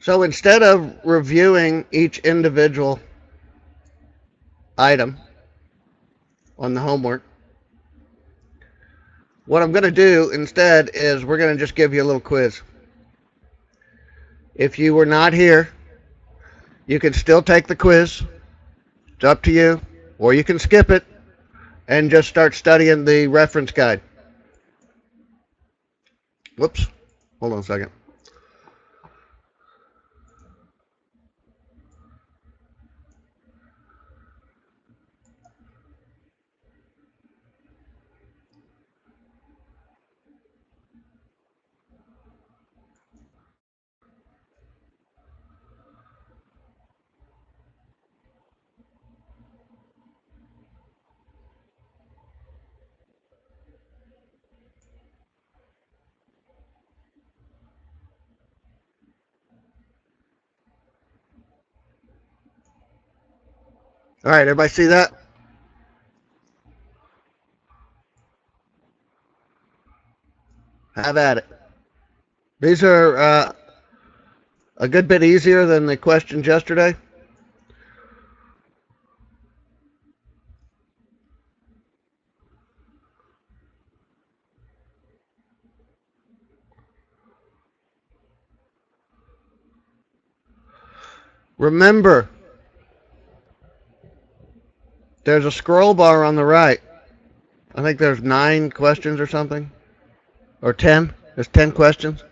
So instead of reviewing each individual item on the homework, what I'm going to do instead is we're going to just give you a little quiz. If you were not here, you can still take the quiz. It's up to you. Or you can skip it and just start studying the reference guide. Whoops. Hold on a second. All right, everybody see that? Have at it. These are a good bit easier than the questions yesterday. Remember, there's a scroll bar on the right. I think there's 9 questions or something. Or 10. There's 10 questions.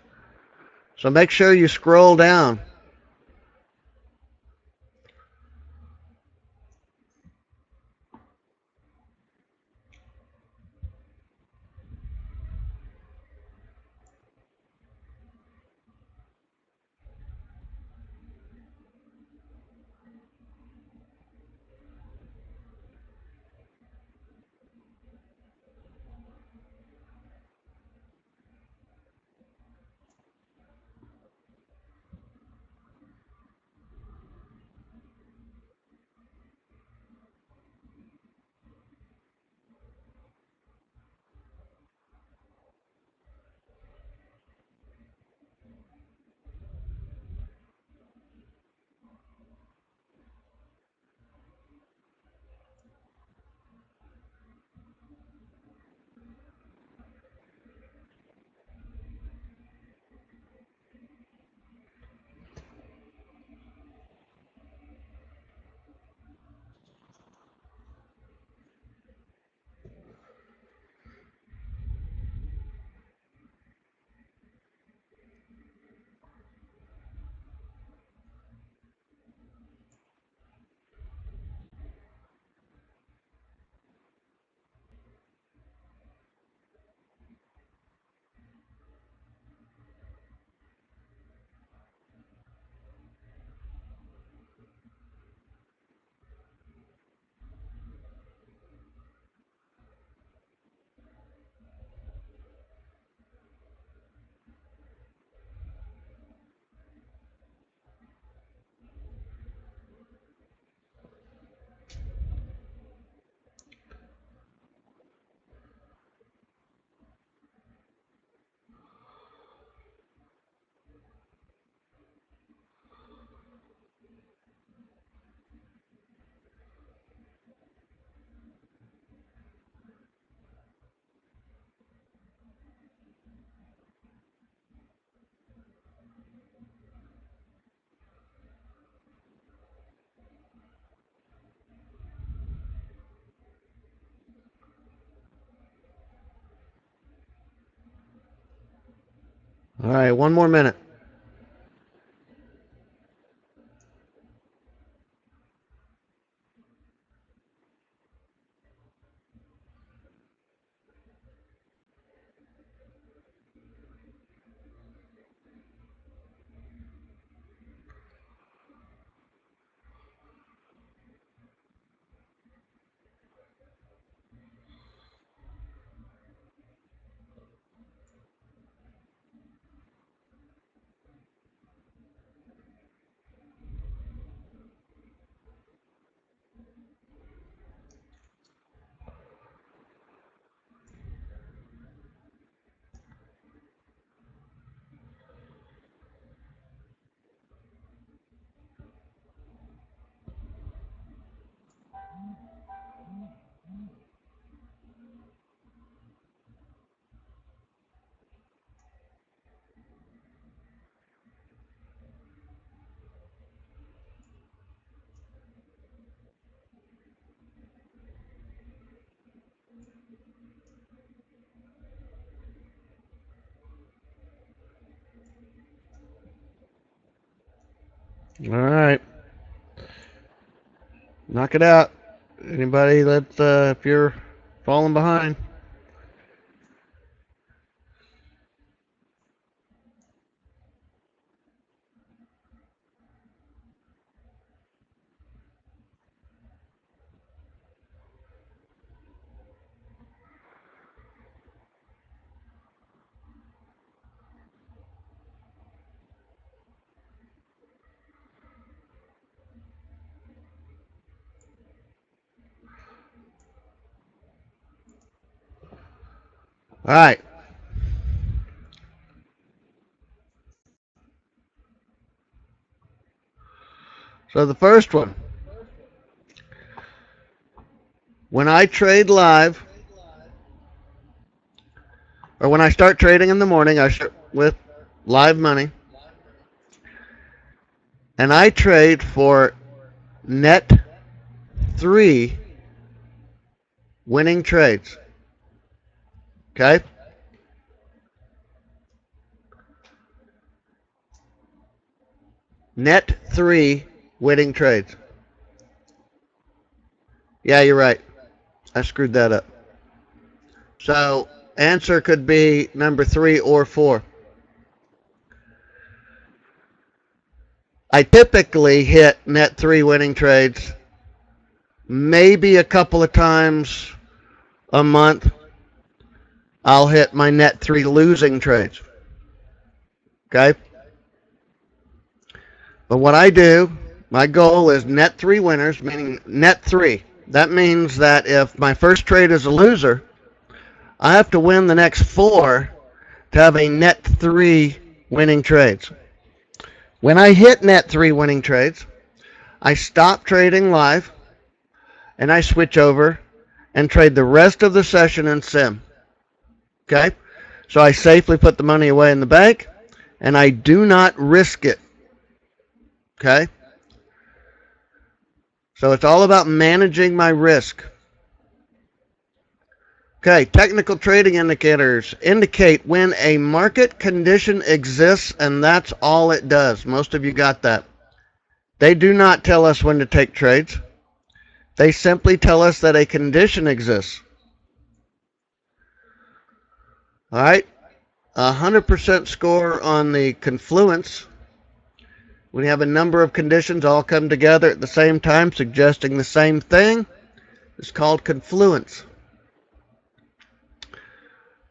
So make sure you scroll down. All right, one more minute. All right. Knock it out. Anybody that, if you're falling behind. All right. So the first one, when I trade live, or when I start trading in the morning, I start with live money, and I trade for net 3 winning trades. Okay? Net 3 winning trades. Yeah, you're right. I screwed that up. So, answer could be number 3 or 4. I typically hit net 3 winning trades maybe a couple of times a month. I'll hit my net 3 losing trades. Okay? But what I do, my goal is net 3 winners, meaning net 3. That means that if my first trade is a loser, I have to win the next 4 to have a net 3 winning trades. When I hit net 3 winning trades, I stop trading live and I switch over and trade the rest of the session in sim. Okay? So I safely put the money away in the bank and I do not risk it. Okay? So it's all about managing my risk. Okay, technical trading indicators indicate when a market condition exists, and that's all it does. Most of you got that. They do not tell us when to take trades. They simply tell us that a condition exists. All right, 100% score on the confluence. When you have a number of conditions all come together at the same time, suggesting the same thing, it's called confluence.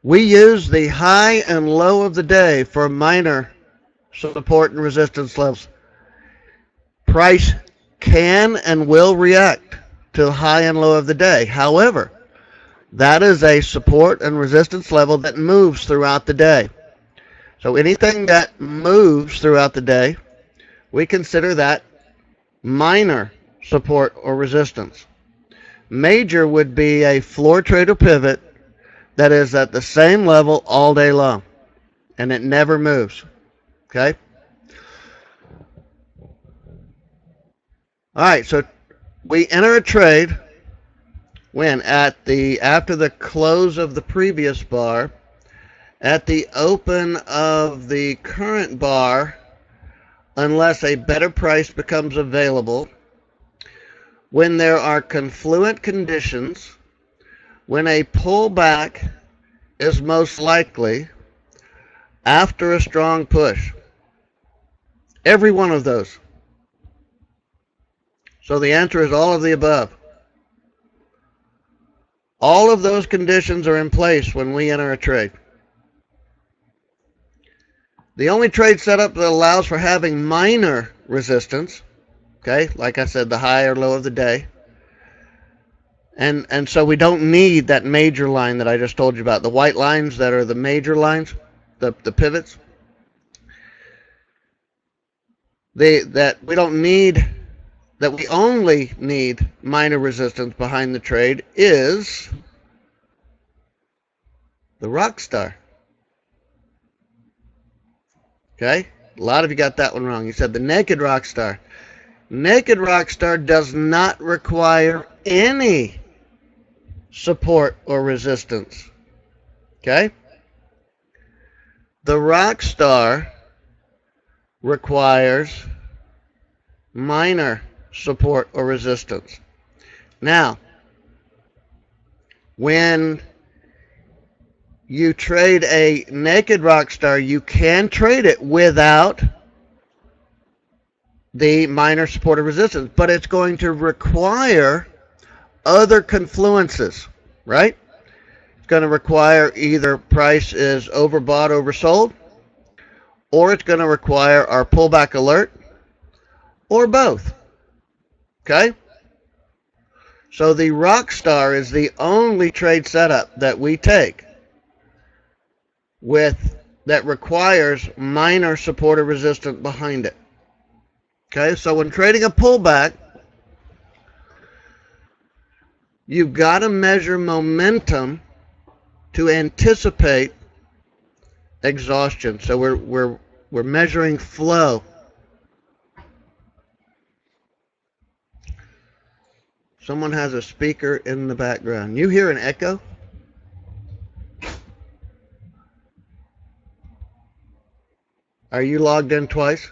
We use the high and low of the day for minor support and resistance levels. Price can and will react to the high and low of the day. However, that is a support and resistance level that moves throughout the day. So anything that moves throughout the day, we consider that minor support or resistance. Major would be a floor trade or pivot that is at the same level all day long, and it never moves. Okay? All right, so we enter a trade when after the close of the previous bar, at the open of the current bar, unless a better price becomes available, when there are confluent conditions, when a pullback is most likely after a strong push. Every one of those. So the answer is all of the above. All of those conditions are in place when we enter a trade. The only trade setup that allows for having minor resistance, okay, like I said, the high or low of the day, and so we don't need that major line that I just told you about, the white lines that are the major lines, the pivots. That we only need minor resistance behind the trade is the rock star. Okay? A lot of you got that one wrong. You said the naked rock star. Naked rock star does not require any support or resistance. Okay? The rock star requires minor support or resistance. Now, when you trade a naked rock star, you can trade it without the minor support or resistance, but it's going to require other confluences, right? It's going to require either price is overbought, oversold, or it's going to require our pullback alert, or both. Okay? So the rock star is the only trade setup that we take that requires minor support or resistance behind it. Okay, so when trading a pullback, you've got to measure momentum to anticipate exhaustion. So we're measuring flow. Someone has a speaker in the background. You hear an echo? Are you logged in twice?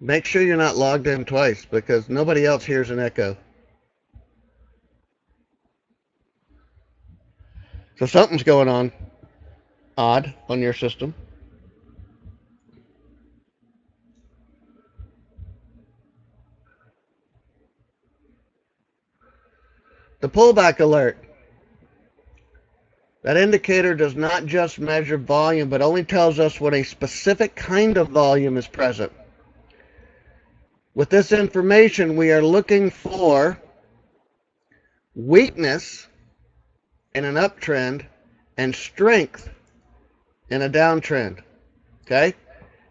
Make sure you're not logged in twice because nobody else hears an echo. So something's going on odd on your system. The pullback alert. That indicator does not just measure volume, but only tells us when a specific kind of volume is present. With this information, we are looking for weakness in an uptrend and strength in a downtrend. Okay?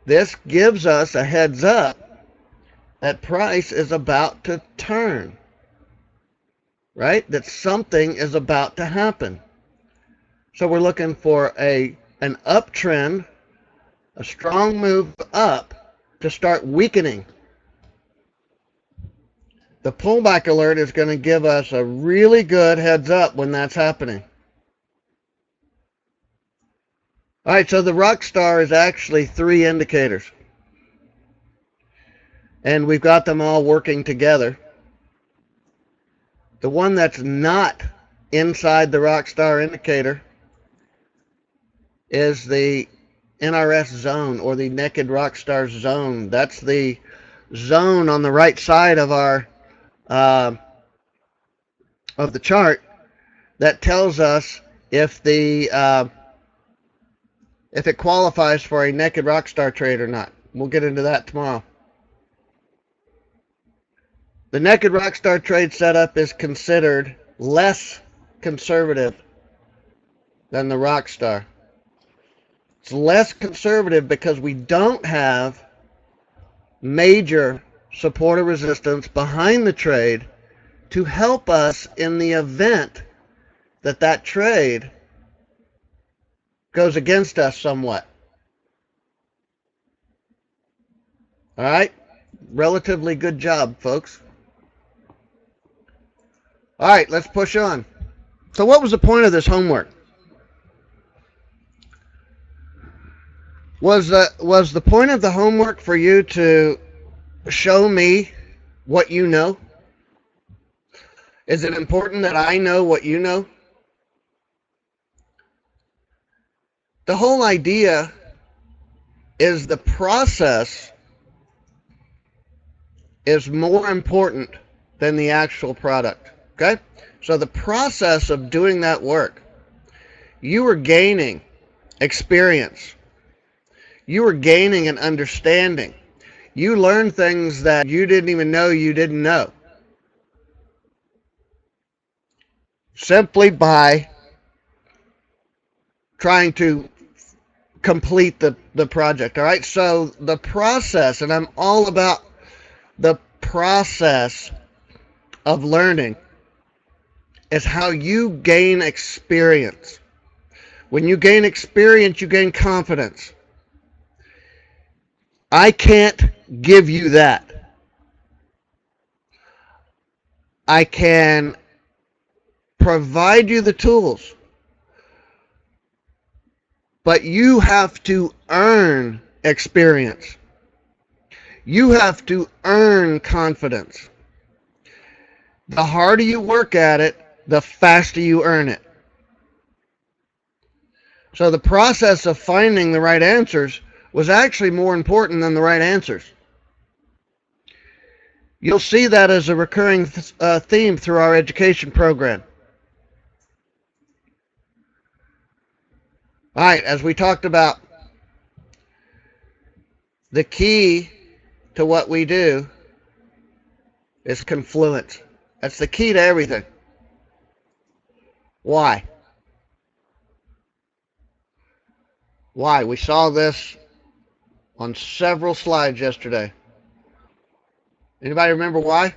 This gives us a heads up that price is about to turn. Right? That something is about to happen. So we're looking for an uptrend, a strong move up to start weakening. The pullback alert is going to give us a really good heads up when that's happening. All right, so the rock star is actually 3 indicators. And we've got them all working together. The one that's not inside the rock star indicator is the NRS zone, or the naked rock star zone. That's the zone on the right side of our of the chart that tells us if it qualifies for a naked rock star trade or not. We'll get into that tomorrow. The naked rock star trade setup is considered less conservative than the rock star. It's less conservative because we don't have major support or resistance behind the trade to help us in the event that that trade goes against us somewhat. All right? Relatively good job, folks. All right, let's push on. So what was the point of this homework? Was the point of the homework for you to show me what you know? Is it important that I know what you know? The whole idea is the process is more important than the actual product. Okay? So the process of doing that work, you were gaining experience. You were gaining an understanding. You learned things that you didn't even know you didn't know. Simply by trying to complete the project. All right? So the process, and I'm all about the process of learning, is how you gain experience. When you gain experience, you gain confidence. I can't give you that. I can provide you the tools, but you have to earn experience. You have to earn confidence. The harder you work at it, the faster you earn it. So the process of finding the right answers was actually more important than the right answers. You'll see that as a recurring theme through our education program. All right, as we talked about, the key to what we do is confluence. That's the key to everything. Why? Why? We saw this on several slides yesterday. Anybody remember why?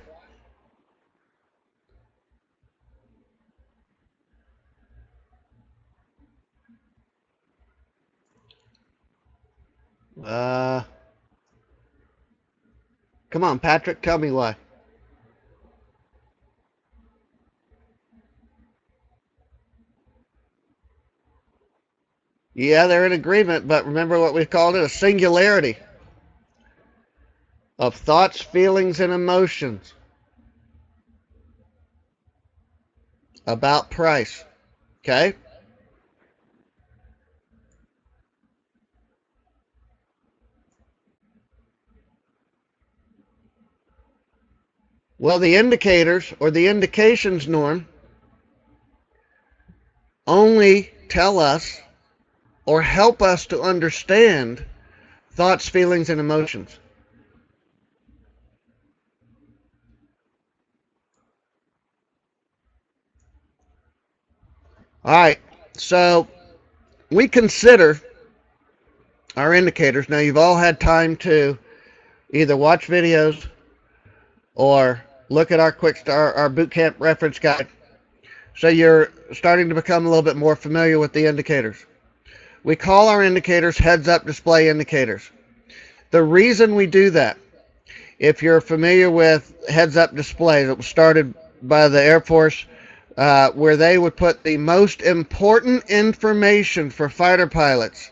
Come on, Patrick, tell me why. Yeah, they're in agreement, but remember what we called it? A singularity of thoughts, feelings, and emotions about price. Okay? Well, the indicators or the indications, Norm, only tell us or help us to understand thoughts, feelings, and emotions. All right, so we consider our indicators. Now, you've all had time to either watch videos or look at our our boot camp reference guide. So you're starting to become a little bit more familiar with the indicators. We call our indicators heads-up display indicators. The reason we do that, if you're familiar with heads-up displays, it was started by the Air Force, where they would put the most important information for fighter pilots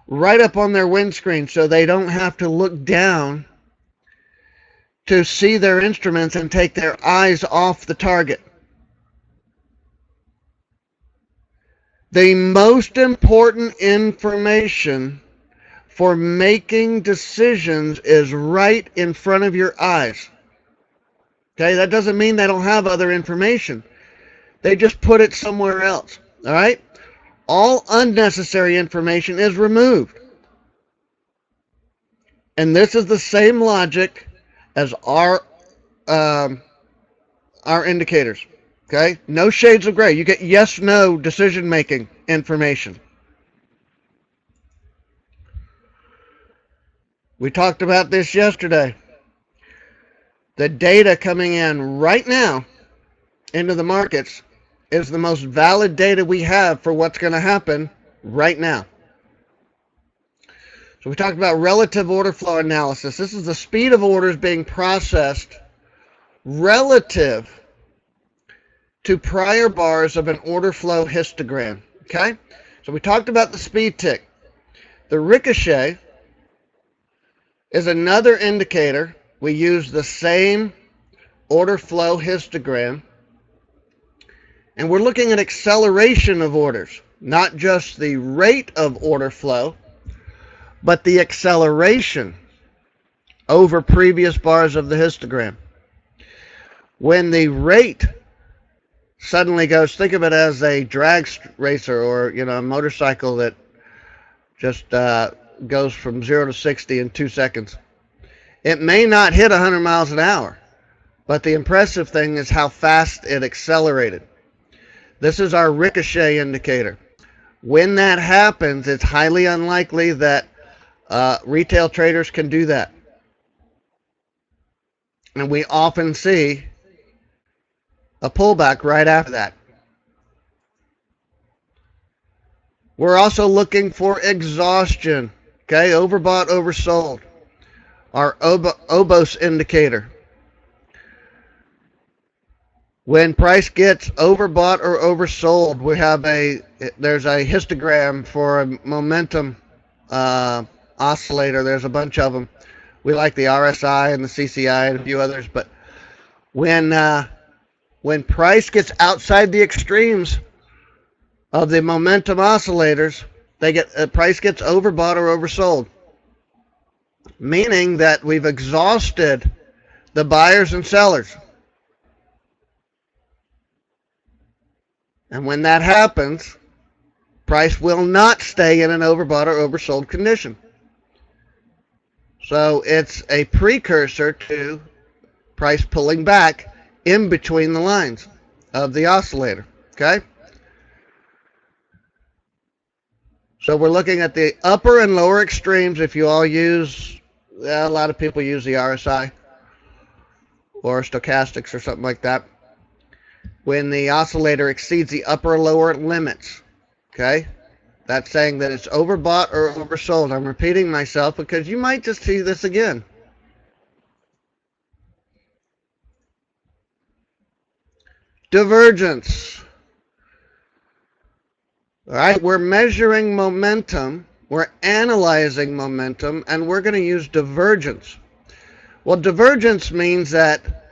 right up on their windscreen so they don't have to look down to see their instruments and take their eyes off the target. The most important information for making decisions is right in front of your eyes. Okay, that doesn't mean they don't have other information. They just put it somewhere else. All right? All unnecessary information is removed. And this is the same logic as our indicators. Okay? No shades of gray. You get yes, no decision-making information. We talked about this yesterday. The data coming in right now into the markets is the most valid data we have for what's going to happen right now. So we talked about relative order flow analysis. This is the speed of orders being processed relative to prior bars of an order flow histogram. Okay? So we talked about the speed tick. The ricochet is another indicator. We use the same order flow histogram. And we're looking at acceleration of orders, not just the rate of order flow, but the acceleration over previous bars of the histogram. When the rate suddenly goes, think of it as a drag racer or a motorcycle that just goes from 0 to 60 in 2 seconds. It may not hit 100 miles an hour, but the impressive thing is how fast it accelerated. This is our ricochet indicator. When that happens, it's highly unlikely that retail traders can do that. And we often see a pullback right after that. We're also looking for exhaustion. Okay, overbought, oversold. Our OBOS indicator. When price gets overbought or oversold, we have there's a histogram for a momentum oscillator. There's a bunch of them. We like the RSI and the CCI and a few others, but when price gets outside the extremes of the momentum oscillators, price gets overbought or oversold, meaning that we've exhausted the buyers and sellers. And when that happens, price will not stay in an overbought or oversold condition. So it's a precursor to price pulling back in between the lines of the oscillator. Okay? So we're looking at the upper and lower extremes. If you all use, a lot of people use the RSI or stochastics or something like that. When the oscillator exceeds the upper or lower limits, okay? That's saying that it's overbought or oversold. I'm repeating myself because you might just see this again. Divergence. All right, we're measuring momentum, we're analyzing momentum, and we're going to use divergence. Well, divergence means that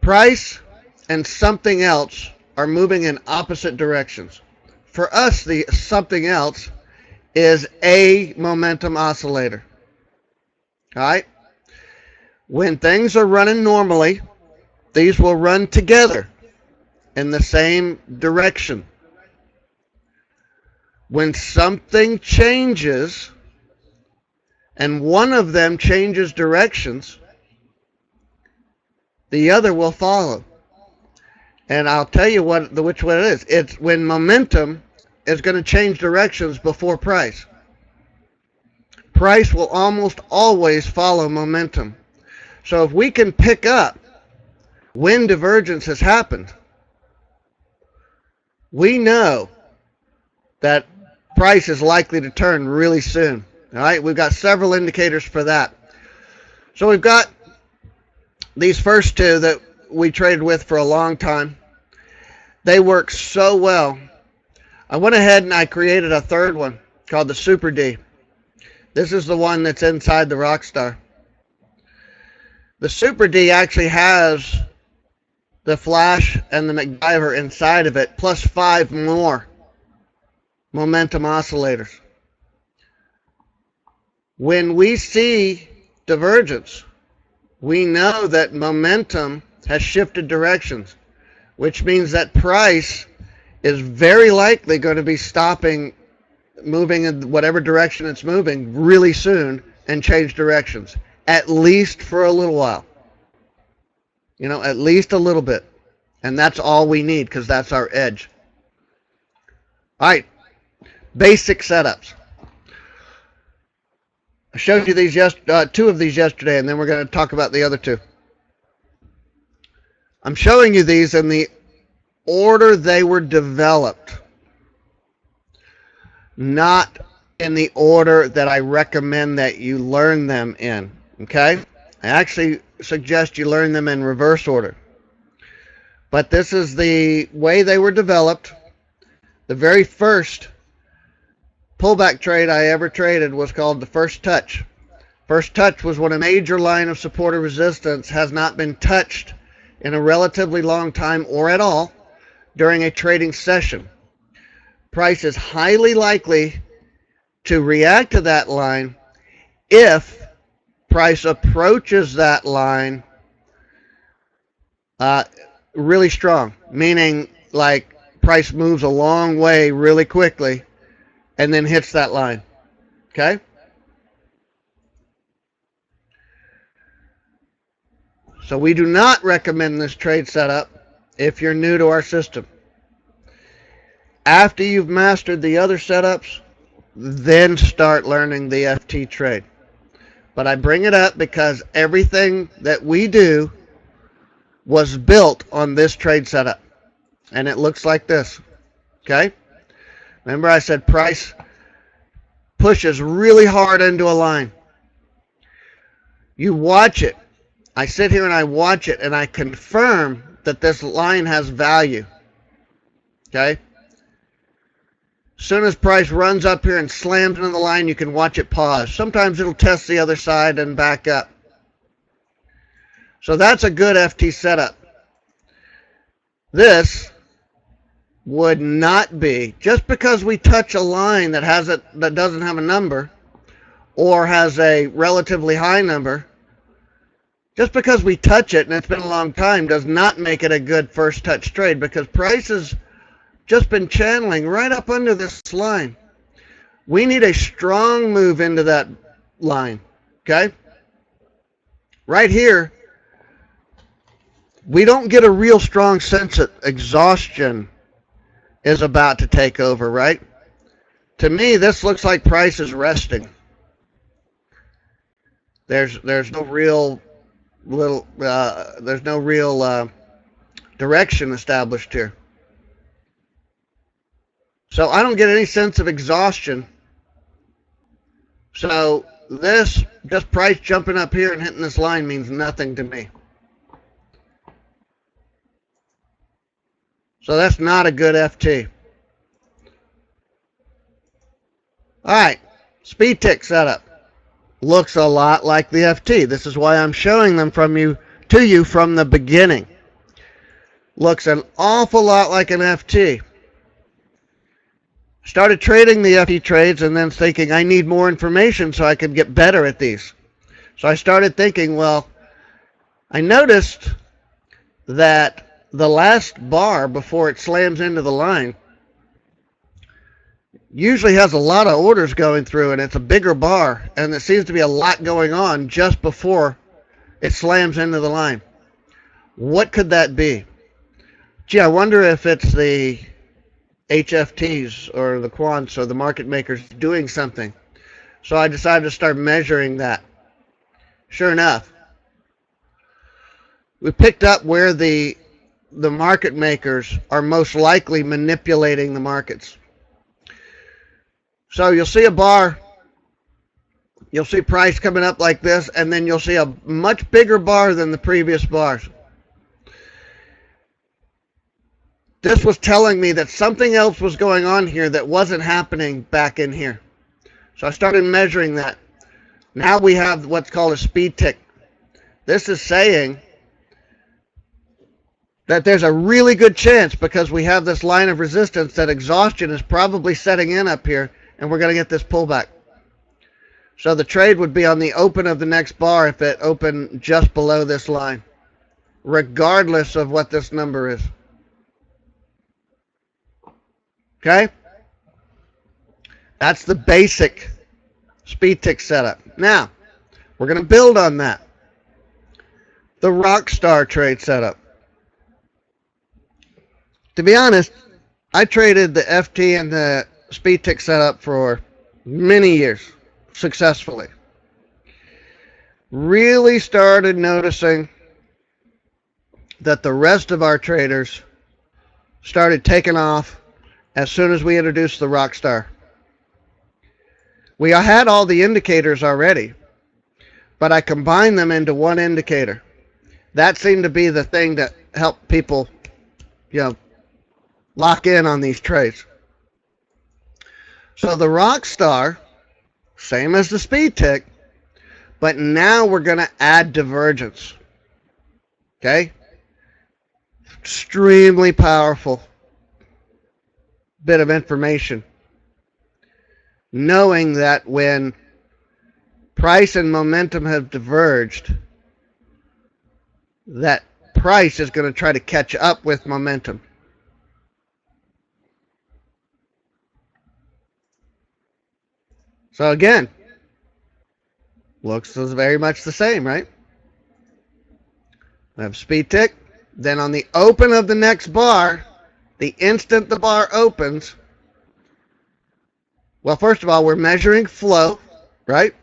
price and something else are moving in opposite directions. For us, the something else is a momentum oscillator. All right? When things are running normally, these will run together in the same direction. When something changes and one of them changes directions, the other will follow. And I'll tell you which one it is. It's when momentum is going to change directions before price. Price will almost always follow momentum. So if we can pick up when divergence has happened, we know that price is likely to turn really soon. All right, we've got several indicators for that. So we've got these first two that we traded with for a long time. They work so well. I went ahead and I created a third one called the Super D. This is the one that's inside the Rockstar. The Super D actually has the Flash and the MacGyver inside of it, plus 5 more momentum oscillators. When we see divergence, we know that momentum has shifted directions, which means that price is very likely going to be stopping moving in whatever direction it's moving really soon and change directions, at least for a little while. You know, at least a little bit. And that's all we need because that's our edge. All right. Basic setups. I showed you these two of these yesterday, and then we're going to talk about the other two. I'm showing you these in the order they were developed, not in the order that I recommend that you learn them in. Okay? I actually suggest you learn them in reverse order. But this is the way they were developed. The very first pullback trade I ever traded was called the First Touch. First Touch was when a major line of support or resistance has not been touched in a relatively long time or at all during a trading session. Price is highly likely to react to that line if price approaches that line really strong, meaning like price moves a long way really quickly and then hits that line. Okay? So we do not recommend this trade setup if you're new to our system. After you've mastered the other setups, then start learning the FT trade. But I bring it up because everything that we do was built on this trade setup. And it looks like this. Okay? Remember I said price pushes really hard into a line. You watch it. I sit here and I watch it and I confirm that this line has value. Okay? As soon as price runs up here and slams into the line, you can watch it pause. Sometimes it'll test the other side and back up. So that's a good FT setup. This would not be, just because we touch a line that doesn't have a number or has a relatively high number, just because we touch it and it's been a long time does not make it a good first touch trade, because price has just been channeling right up under this line. We need a strong move into that line, okay? Right here, we don't get a real strong sense that exhaustion is about to take over, right? To me, this looks like price is resting. There's no real direction established here. So I don't get any sense of exhaustion. So this, just price jumping up here and hitting this line, means nothing to me. So that's not a good FT. All right, speed tick setup looks a lot like the FT. This is why I'm showing them to you from the beginning. Looks an awful lot like an FT. Started trading the FT trades and then thinking I need more information so I could get better at these. So I started thinking, well, I noticed that the last bar before it slams into the line usually has a lot of orders going through, and it's a bigger bar, and there seems to be a lot going on just before it slams into the line. What could that be? Gee, I wonder if it's the HFTs or the quants or the market makers doing something. So I decided to start measuring that. Sure enough, we picked up where the market makers are most likely manipulating the markets. So you'll see a bar, you'll see price coming up like this, and then you'll see a much bigger bar than the previous bars. This was telling me that something else was going on here that wasn't happening back in here. So I started measuring that. Now we have what's called a speed tick. This is saying that there's a really good chance, because we have this line of resistance, that exhaustion is probably setting in up here, and we're going to get this pullback. So the trade would be on the open of the next bar if it opened just below this line, regardless of what this number is. Okay? That's the basic speed tick setup. Now, we're going to build on that. The Rockstar trade setup. To be honest, I traded the FT and the speed tick setup for many years successfully. Really started noticing that the rest of our traders started taking off as soon as we introduced the Rockstar. We had all the indicators already, but I combined them into one indicator. That seemed to be the thing that helped people, lock in on these trades. So the Rockstar, same as the speed tick, but now we're going to add divergence. Okay? Extremely powerful bit of information. Knowing that when price and momentum have diverged, that price is going to try to catch up with momentum. So again, looks very much the same, right? We have speed tick. Then on the open of the next bar, the instant the bar opens, well, first of all, we're measuring flow, right?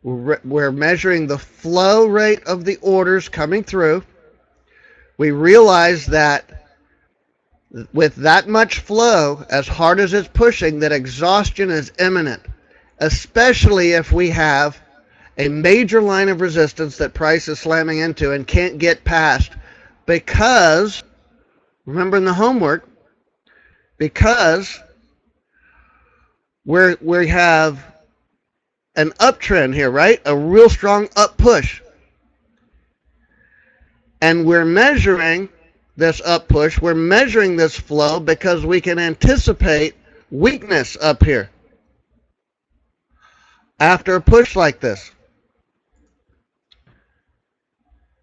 We're measuring the flow rate of the orders coming through. We realize that with that much flow, as hard as it's pushing, that exhaustion is imminent, especially if we have a major line of resistance that price is slamming into and can't get past, because, remember in the homework, because we have an uptrend here, right? A real strong up push. And we're measuring this up push. We're measuring this flow because we can anticipate weakness up here after a push like this.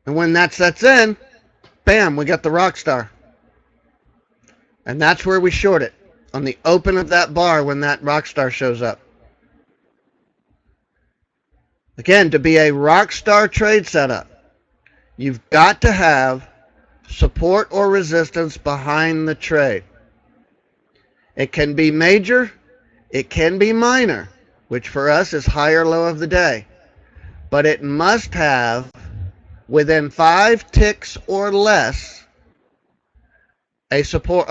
And when that sets in, bam, we got the rock star. And that's where we short it, on the open of that bar when that rock star shows up. Again, to be a rock star trade setup, you've got to have support or resistance behind the trade. It can be major, it can be minor, which for us is high or low of the day. But it must have, within 5 ticks or less, a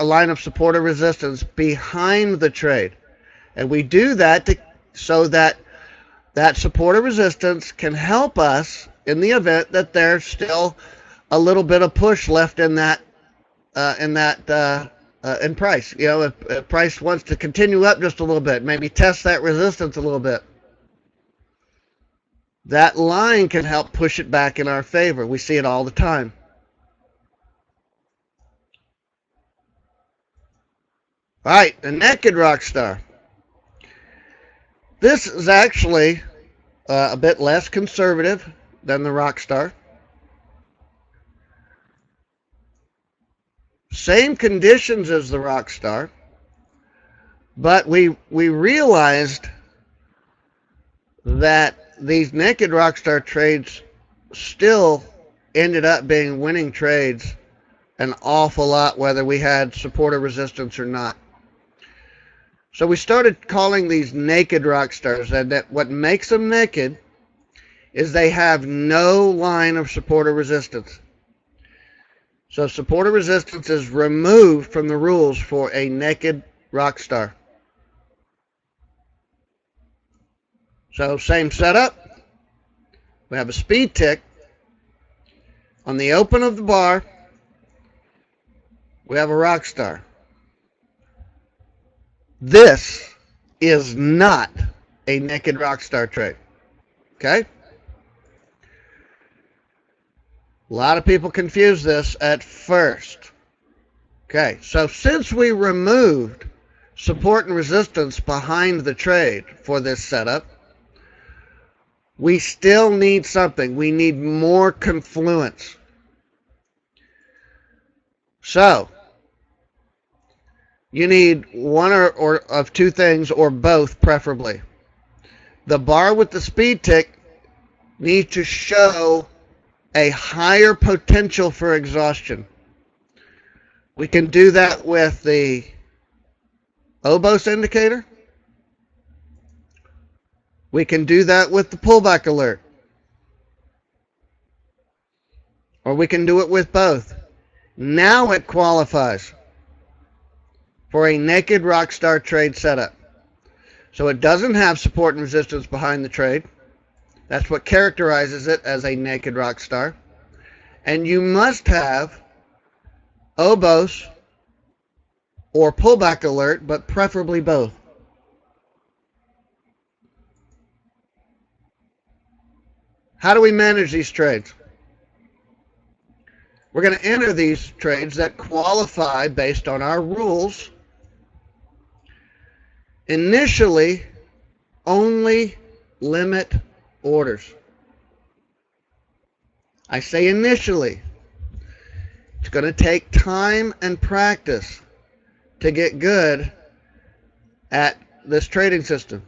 line of support or resistance behind the trade. And we do that so that support or resistance can help us in the event that there's still a little bit of push left in price. You know, if price wants to continue up just a little bit, maybe test that resistance a little bit, that line can help push it back in our favor. We see it all the time. All right, the naked rock star. This is actually a bit less conservative than the rock star. Same conditions as the rock star, but we realized that these naked rock star trades still ended up being winning trades an awful lot, whether we had support or resistance or not. So we started calling these naked rock stars, and that what makes them naked is they have no line of support or resistance. So support or resistance is removed from the rules for a naked rock star. So same setup. We have a speed tick. On the open of the bar, we have a rock star. This is not a naked rock star trade. Okay? A lot of people confuse this at first. Okay, so since we removed support and resistance behind the trade for this setup, we still need something. We need more confluence. So, you need one or of two things, or both preferably. The bar with the speed tick needs to show a higher potential for exhaustion. We can do that with the OBOS indicator. We can do that with the pullback alert. Or we can do it with both. Now it qualifies for a naked rock star trade setup. So it doesn't have support and resistance behind the trade. That's what characterizes it as a naked rock star. And you must have OBOS or pullback alert, but preferably both. How do we manage these trades? We're going to enter these trades that qualify based on our rules. Initially, only limit orders. I say initially. It's going to take time and practice to get good at this trading system.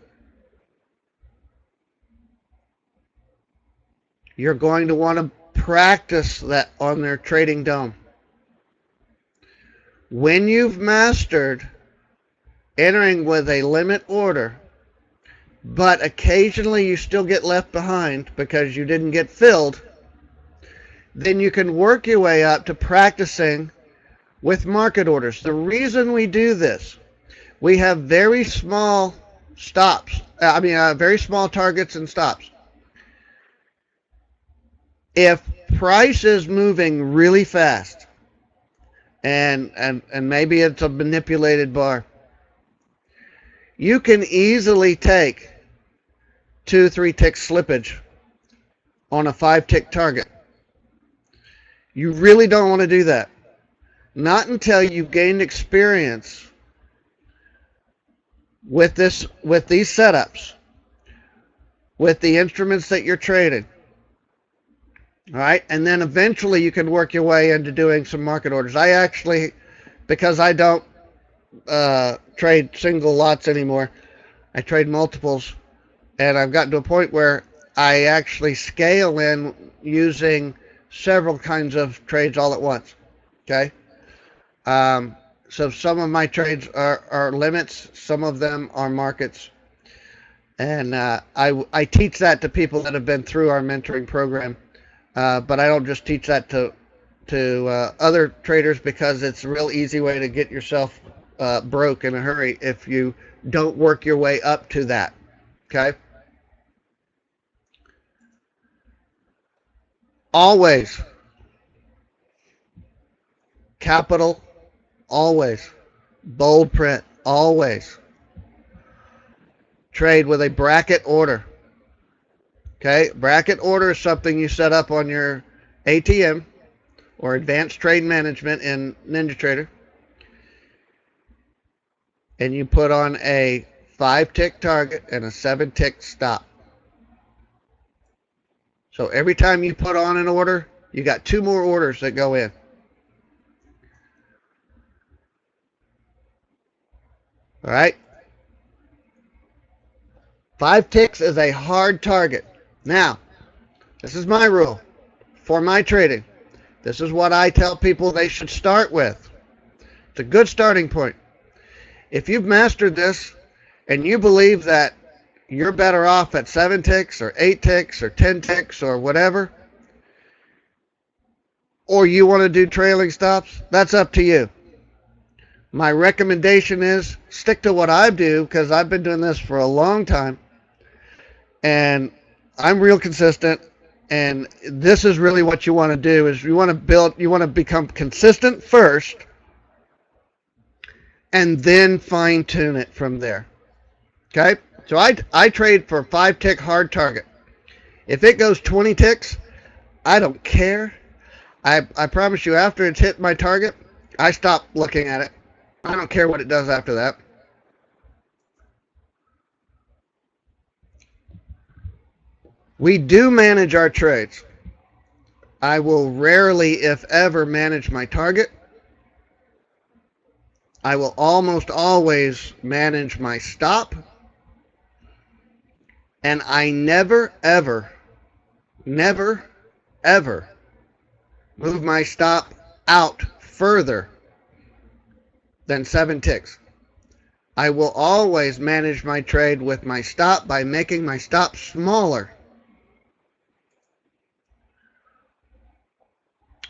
You're going to want to practice that on their trading dome. When you've mastered entering with a limit order, but occasionally you still get left behind because you didn't get filled, then you can work your way up to practicing with market orders. The reason we do this, we have very small stops, very small targets and stops. If price is moving really fast, and maybe it's a manipulated bar, you can easily take 2-3 tick slippage on a 5 tick target. You really don't want to do that. Not until you've gained experience with these setups, with the instruments that you're trading. All right, and then eventually you can work your way into doing some market orders. I actually, because I don't trade single lots anymore, I trade multiples, and I've gotten to a point where I actually scale in using several kinds of trades all at once. Okay, so some of my trades are limits, some of them are markets, and I teach that to people that have been through our mentoring program. But I don't just teach that to other traders, because it's a real easy way to get yourself broke in a hurry if you don't work your way up to that. Okay? Always. Capital, always. Bold print, always. Trade with a bracket order. Okay, bracket order is something you set up on your ATM or Advanced Trade Management in NinjaTrader, and you put on a 5-tick target and a 7-tick stop. So every time you put on an order, you got 2 more orders that go in. All right, 5 ticks is a hard target. Now, this is my rule for my trading. This is what I tell people they should start with. It's a good starting point. If you've mastered this and you believe that you're better off at 7 ticks or 8 ticks or 10 ticks or whatever, or you want to do trailing stops, that's up to you. My recommendation is stick to what I do, because I've been doing this for a long time and I'm real consistent, and this is really what you want to do. Is you want to become consistent first, and then fine tune it from there. Okay, so I trade for 5-tick hard target. If it goes 20 ticks, I don't care. I promise you, after it's hit my target, I stop looking at it. I don't care what it does after that. We do manage our trades. I will rarely, if ever, manage my target. I will almost always manage my stop. And I never, ever move my stop out further than 7 ticks. I will always manage my trade with my stop by making my stop smaller.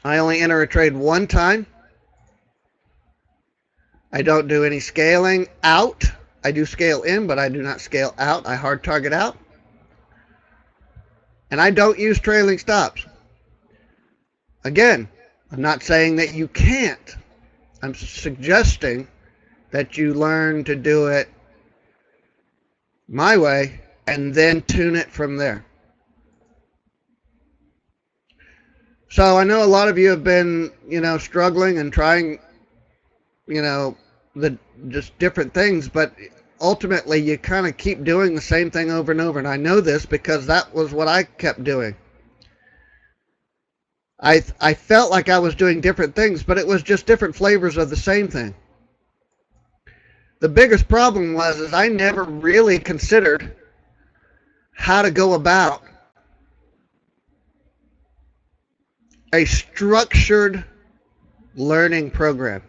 I only enter a trade one time. I don't do any scaling out. I do scale in, but I do not scale out. I hard target out. And I don't use trailing stops. Again, I'm not saying that you can't. I'm suggesting that you learn to do it my way and then tune it from there. So I know a lot of you have been, struggling and trying, just different things, but ultimately you kind of keep doing the same thing over and over. And I know this because that was what I kept doing. I felt like I was doing different things, but it was just different flavors of the same thing. The biggest problem was I never really considered how to go about a structured learning program.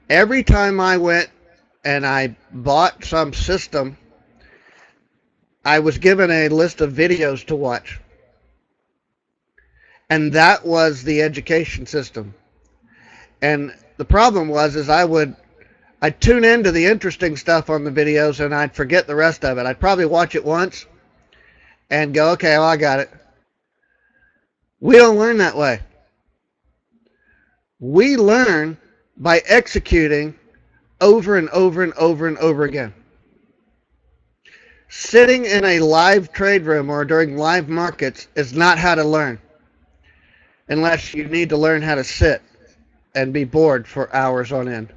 Every time I went and I bought some system, I was given a list of videos to watch. And that was the education system. And the problem was I'd tune into the interesting stuff on the videos and I'd forget the rest of it. I'd probably watch it once and go, okay, well, I got it. We don't learn that way. We learn by executing over and over and over and over again. Sitting in a live trade room or during live markets is not how to learn. unless you need to learn how to sit and be bored for hours on end.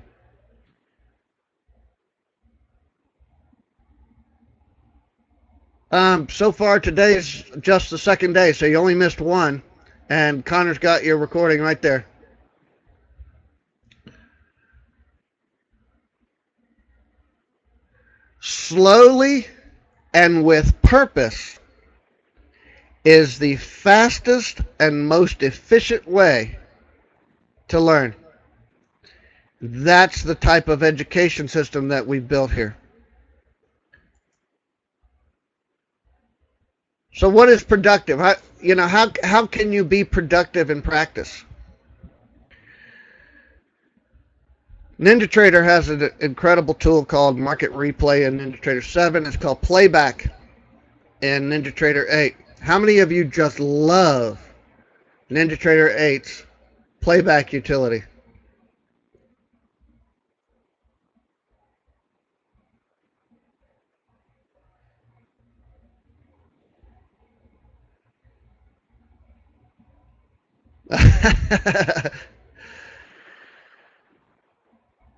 So far today is just the second day, so you only missed one, and Connor's got your recording right there. Slowly and with purpose is the fastest and most efficient way to learn. That's the type of education system that we've built here. So what is productive? How can you be productive in practice? NinjaTrader has an incredible tool called Market Replay in NinjaTrader 7. It's called Playback in NinjaTrader 8. How many of you just love NinjaTrader 8's Playback utility?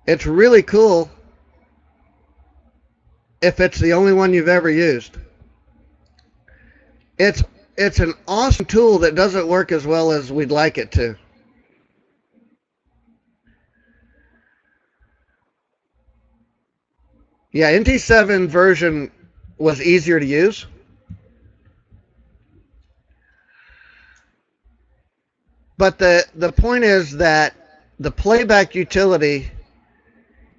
It's really cool if it's the only one you've ever used. It's an awesome tool that doesn't work as well as we'd like it to. Yeah, NT7 version was easier to use. But the point is that the Playback utility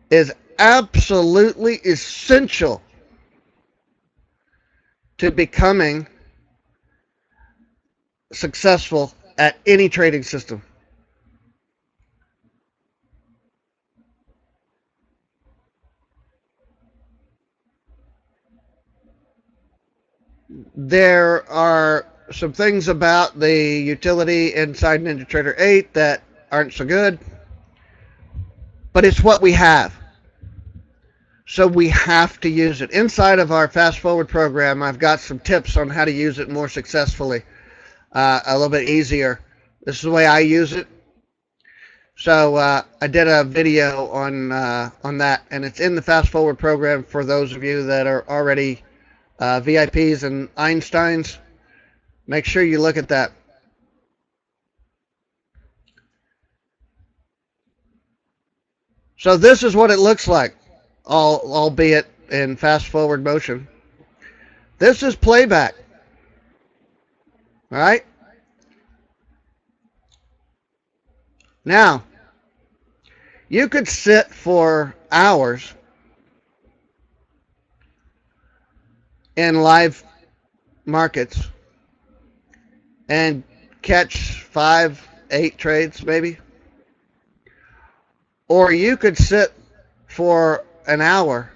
is absolutely essential to becoming successful at any trading system. There are some things about the utility inside NinjaTrader 8 that aren't so good, but it's what we have. So we have to use it. Inside of our Fast Forward program, I've got some tips on how to use it more successfully, a little bit easier. This is the way I use it. So I did a video on that, and it's in the Fast Forward program for those of you that are already VIPs and Einsteins. Make sure you look at that. So this is what it looks like, albeit in fast forward motion. This is Playback. All right? Now, you could sit for hours in live markets and catch 5, 8 trades maybe. Or you could sit for an hour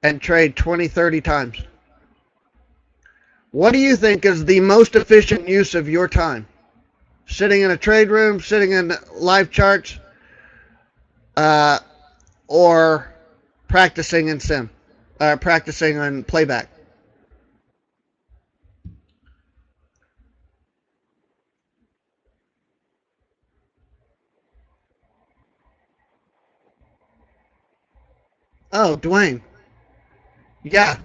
and trade 20, 30 times. What do you think is the most efficient use of your time? Sitting in a trade room, sitting in live charts, or practicing in sim, practicing on Playback? Oh, Dwayne. Yeah,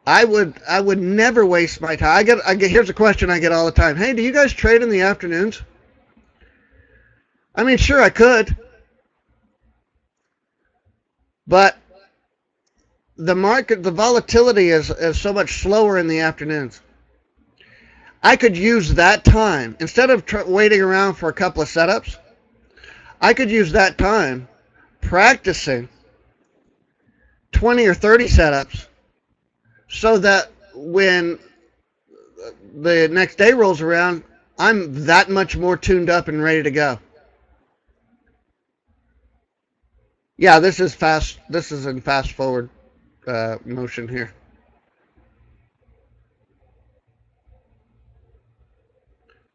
I would never waste my time. Here's a question I get all the time. Hey, do you guys trade in the afternoons? I mean, sure I could. But the market, the volatility is so much slower in the afternoons. I could use that time, instead of waiting around for a couple of setups, I could use that time practicing 20 or 30 setups so that when the next day rolls around, I'm that much more tuned up and ready to go. Yeah, this is fast. This is in fast forward motion here.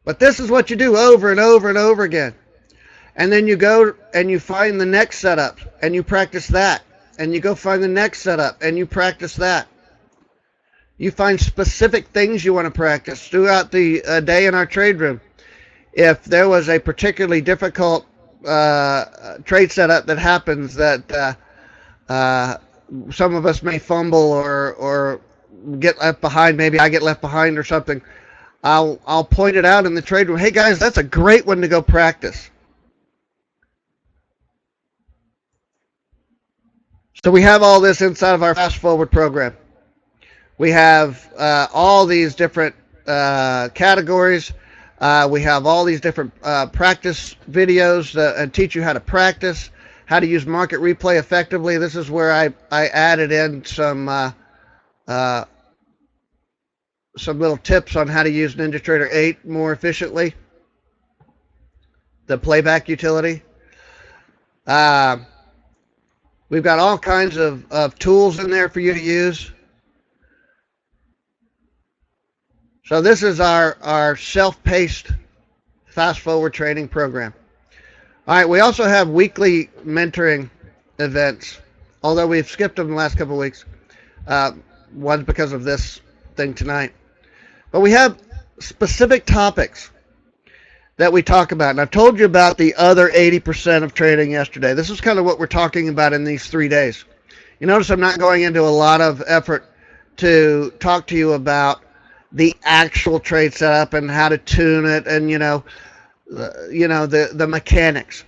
But this is what you do over and over and over again. And then you go and you find the next setup and you practice that. And you go find the next setup and you practice that. You find specific things you want to practice throughout the day in our trade room. if there was a particularly difficult trade setup that happens that some of us may fumble or get left behind, maybe I get left behind or something, I'll point it out in the trade room. Hey guys, that's a great one to go practice. So we have all this inside of our fast forward program. We have all these different categories. We have all these different practice videos that teach you how to practice, how to use market replay effectively. This is where I added in some little tips on how to use NinjaTrader 8 more efficiently, the Playback utility. We've got all kinds of tools in there for you to use. So this is our self-paced fast forward training program. All right, we also have weekly mentoring events, although we've skipped them the last couple of weeks. One's because of this thing tonight. But we have specific topics that we talk about. And I've told you about the other 80% of trading yesterday. This is kind of what we're talking about in these 3 days. You notice I'm not going into a lot of effort to talk to you about the actual trade setup and how to tune it and the mechanics,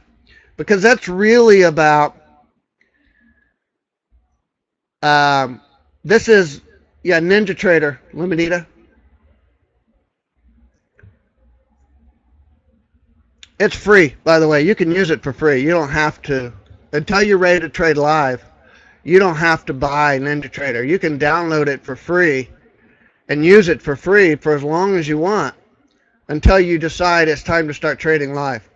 because that's really about this is NinjaTrader Luminita. It's free, by the way. You can use it for free. You don't have to, until you're ready to trade live, you don't have to buy NinjaTrader. You can download it for free and use it for free for as long as you want until you decide it's time to start trading live.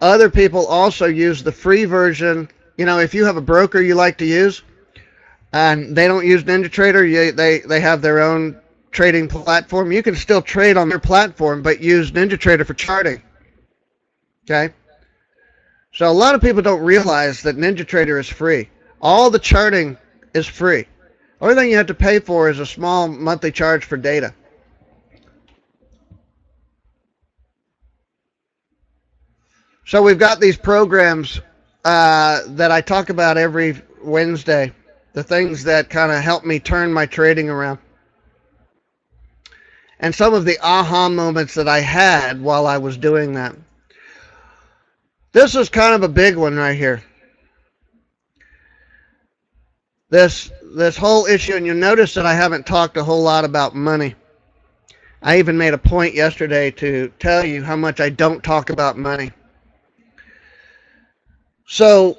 Other people also use the free version. If you have a broker you like to use and they don't use NinjaTrader, they have their own trading platform, you can still trade on their platform but use NinjaTrader for charting. Okay? So a lot of people don't realize that NinjaTrader is free. All the charting is free. The only thing you have to pay for is a small monthly charge for data. So we've got these programs that I talk about every Wednesday, the things that kind of help me turn my trading around. And some of the aha moments that I had while I was doing that. This is kind of a big one right here. This whole issue, and you'll notice that I haven't talked a whole lot about money. I even made a point yesterday to tell you how much I don't talk about money. So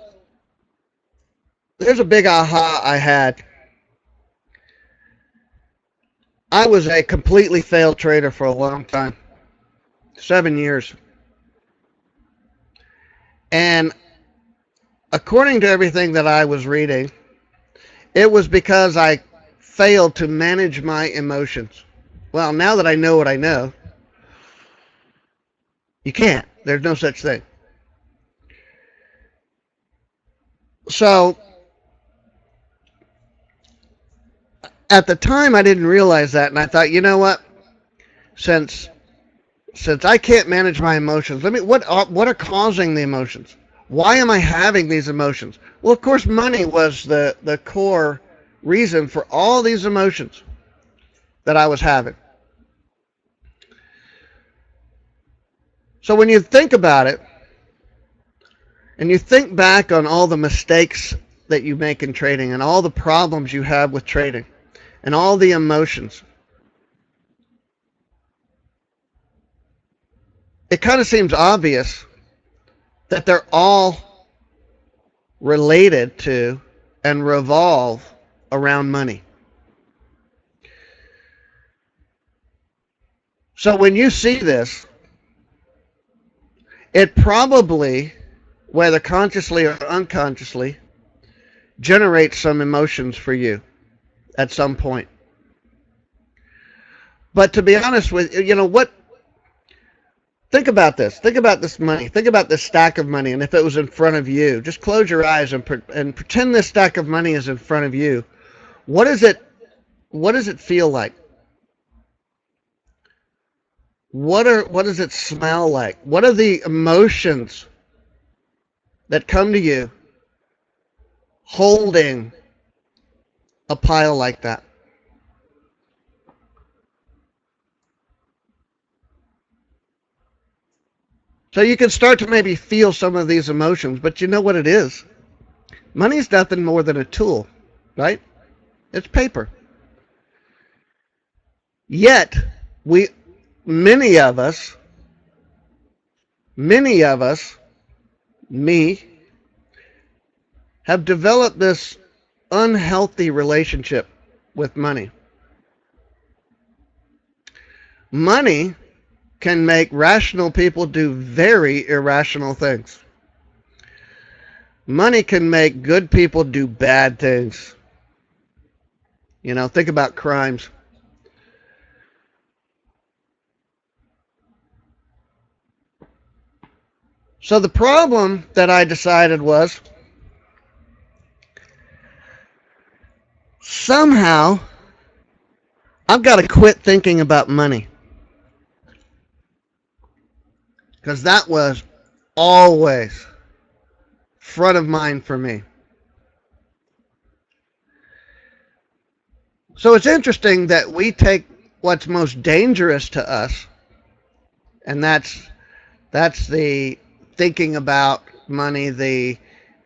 there's a big aha I had. I was a completely failed trader for a long time, 7 years. And according to everything that I was reading, it was because I failed to manage my emotions. Well, now that I know what I know, you can't. There's no such thing. So, at the time I didn't realize that, and I thought, you know what? Since I can't manage my emotions, what are causing the emotions? Why am I having these emotions? Well, of course, money was the core reason for all these emotions that I was having. So when you think about it, and you think back on all the mistakes that you make in trading and all the problems you have with trading and all the emotions, it kind of seems obvious that they're all related to and revolve around money. So when you see this, it probably, whether consciously or unconsciously, generates some emotions for you at some point. But to be honest with you, think about this. Think about this money. Think about this stack of money, and if it was in front of you, just close your eyes and pretend this stack of money is in front of you. What does it feel like? what does it smell like? What are the emotions that come to you holding a pile like that? So you can start to maybe feel some of these emotions, but you know what it is? Money is nothing more than a tool, right? It's paper. Yet, many of us, me, have developed this unhealthy relationship with money. Money can make rational people do very irrational things. Money can make good people do bad things. Think about crimes. So the problem that I decided was somehow I've got to quit thinking about money. Because that was always front of mind for me. So it's interesting that we take what's most dangerous to us, and that's the thinking about money, the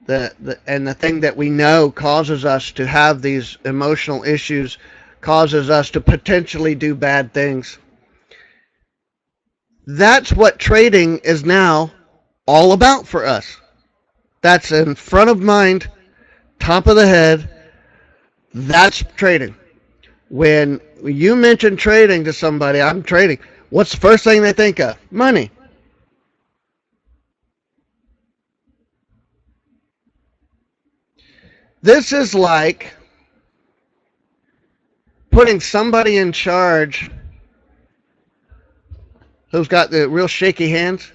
thing that we know causes us to have these emotional issues, causes us to potentially do bad things. That's what trading is now all about for us. That's in front of mind, top of the head. That's trading. When you mention trading to somebody, I'm trading, what's the first thing they think of? Money. This is like putting somebody in charge who's got the real shaky hands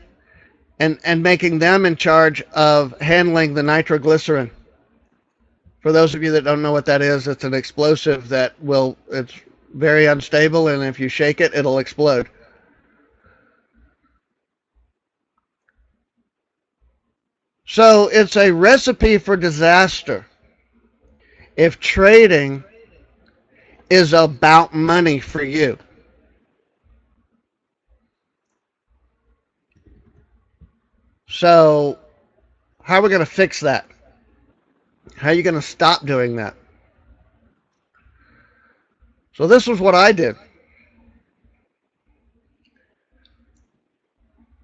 and making them in charge of handling the nitroglycerin. For those of you that don't know what that is, it's an explosive it's very unstable, and if you shake it, it'll explode. So it's a recipe for disaster if trading is about money for you. So how are we going to fix that? How are you going to stop doing that? So this was what I did.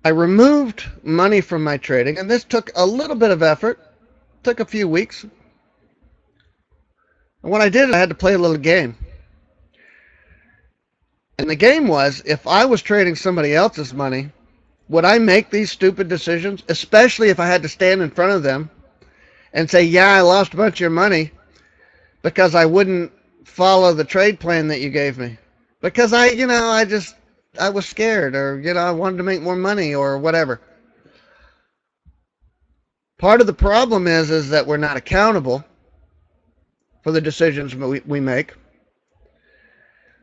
I removed money from my trading, and this took a little bit of effort. It took a few weeks. And what I did, I had to play a little game. And the game was, if I was trading somebody else's money, would I make these stupid decisions, especially if I had to stand in front of them and say, yeah, I lost a bunch of your money because I wouldn't follow the trade plan that you gave me. Because I was scared, or, I wanted to make more money or whatever. Part of the problem is that we're not accountable for the decisions we make.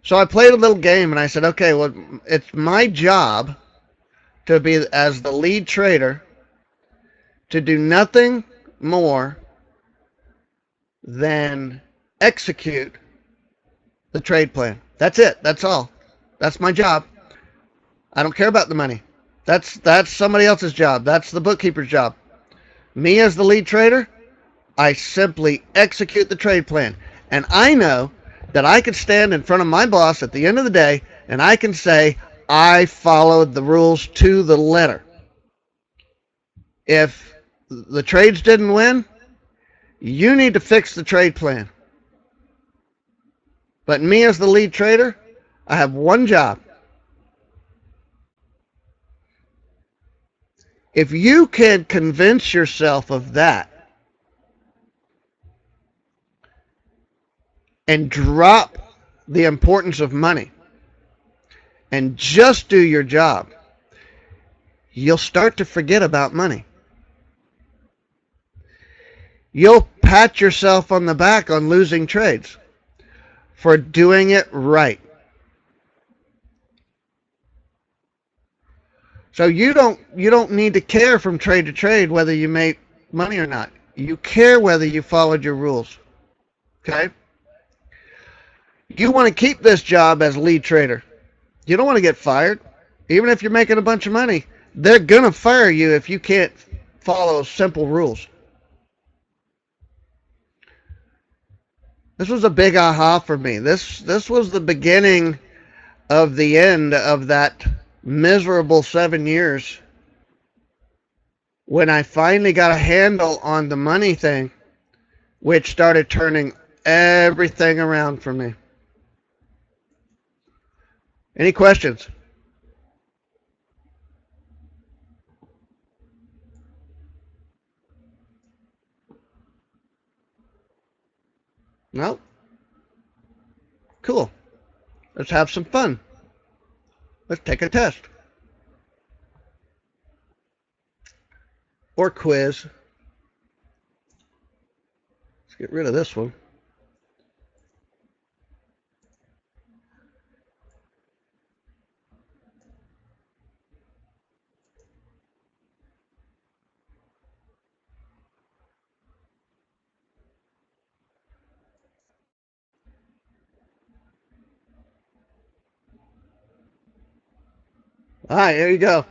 So I played a little game and I said, okay, well, it's my job to be, as the lead trader, to do nothing more than execute the trade plan. That's it. That's all. That's my job. I don't care about the money. That's somebody else's job. That's the bookkeeper's job. Me as the lead trader, I simply execute the trade plan. And I know that I could stand in front of my boss at the end of the day and I can say, I followed the rules to the letter. If the trades didn't win, you need to fix the trade plan. But me as the lead trader, I have one job. If you can convince yourself of that and drop the importance of money and just do your job, you'll start to forget about money. You'll pat yourself on the back on losing trades for doing it right. So you don't need to care from trade to trade whether you make money or not. You care whether you followed your rules. Okay? You want to keep this job as lead trader. You don't want to get fired. Even if you're making a bunch of money, they're going to fire you if you can't follow simple rules. This was a big aha for me. This was the beginning of the end of that miserable 7 years when I finally got a handle on the money thing, which started turning everything around for me. Any questions? No? Cool. Let's have some fun. Let's take a test. Or quiz. Let's get rid of this one. All right, here you go.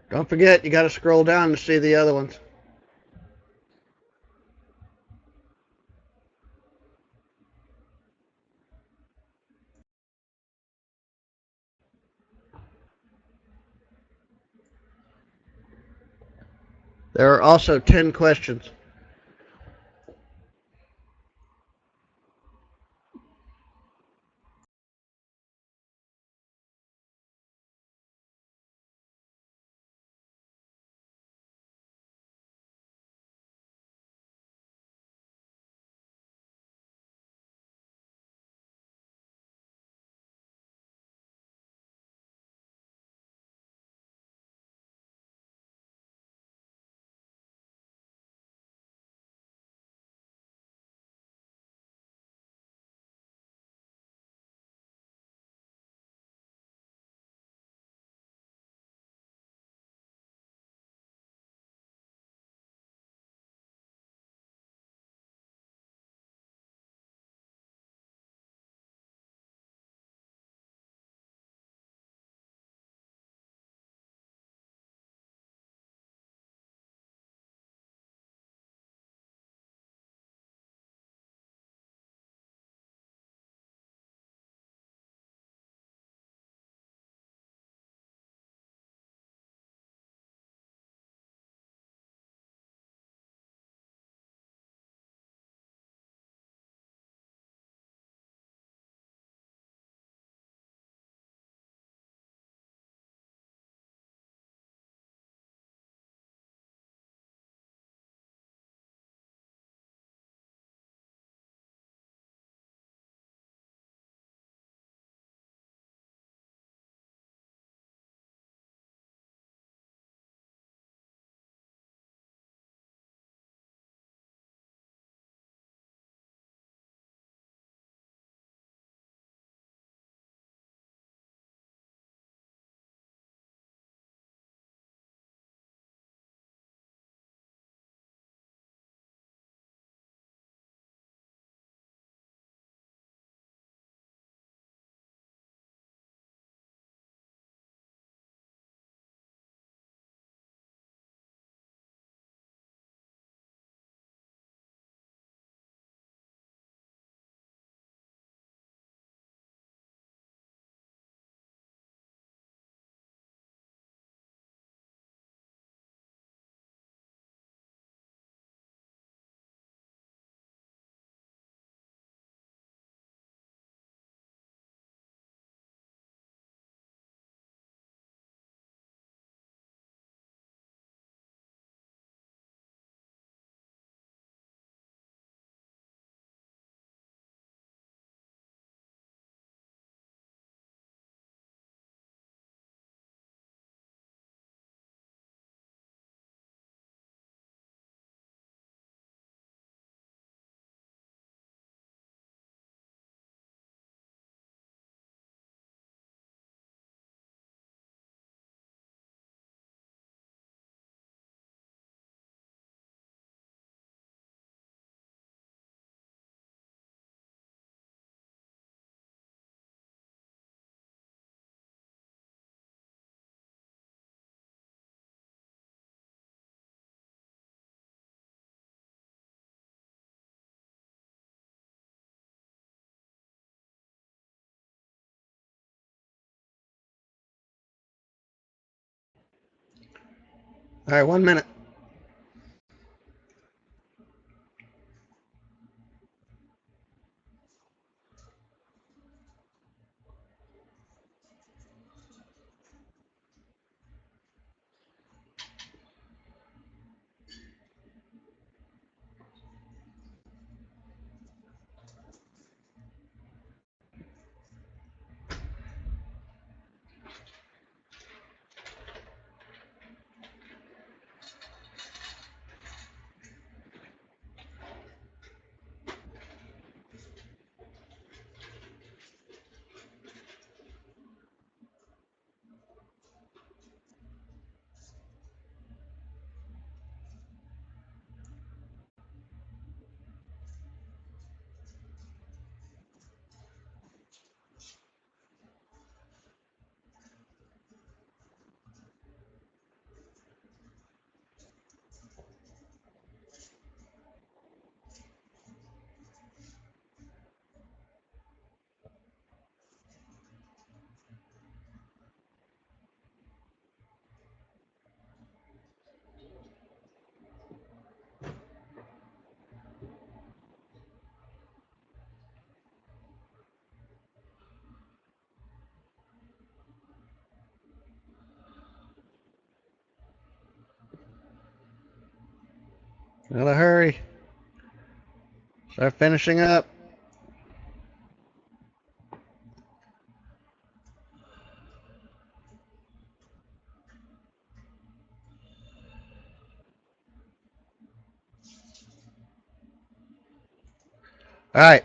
Don't forget, you got to scroll down to see the other ones. There are also 10 questions. All right, 1 minute. Gotta hurry. Start finishing up. All right.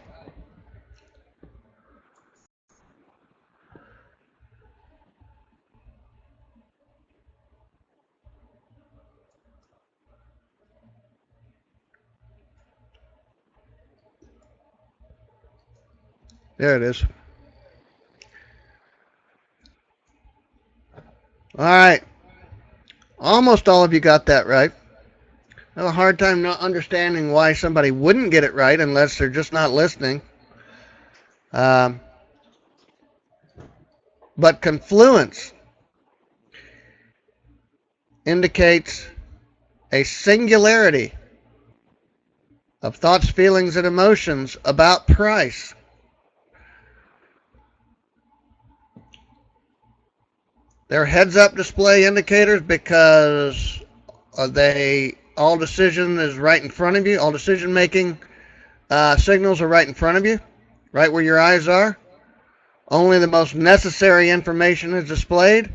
There it is. All right. Almost all of you got that right. I have a hard time not understanding why somebody wouldn't get it right unless they're just not listening. Um, but confluence indicates a singularity of thoughts, feelings, and emotions about price. They're heads-up display indicators because all decision is right in front of you. All decision-making signals are right in front of you, right where your eyes are. Only the most necessary information is displayed,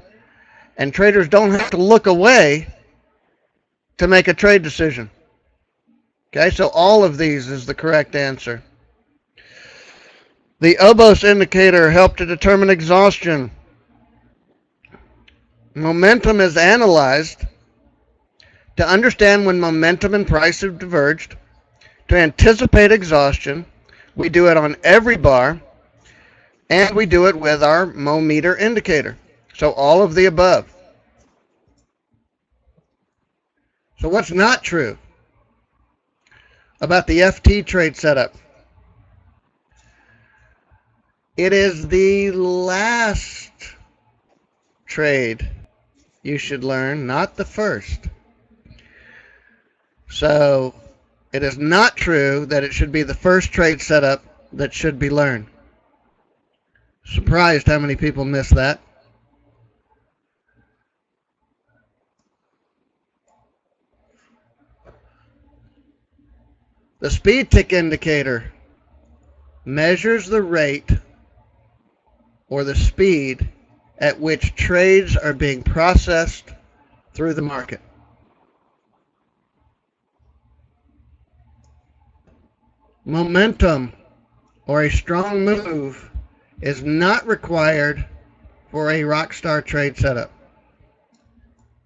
and traders don't have to look away to make a trade decision. Okay, so all of these is the correct answer. The Obos indicator helped to determine exhaustion. Momentum is analyzed to understand when momentum and price have diverged. To anticipate exhaustion, we do it on every bar, and we do it with our Mo-meter indicator. So all of the above. So what's not true about the FT trade setup? It is the last trade you should learn, not the first. So it is not true that it should be the first trade setup that should be learned. Surprised how many people miss that. The speed tick indicator measures the rate or the speed at which trades are being processed through the market. Momentum or a strong move is not required for a rockstar trade setup.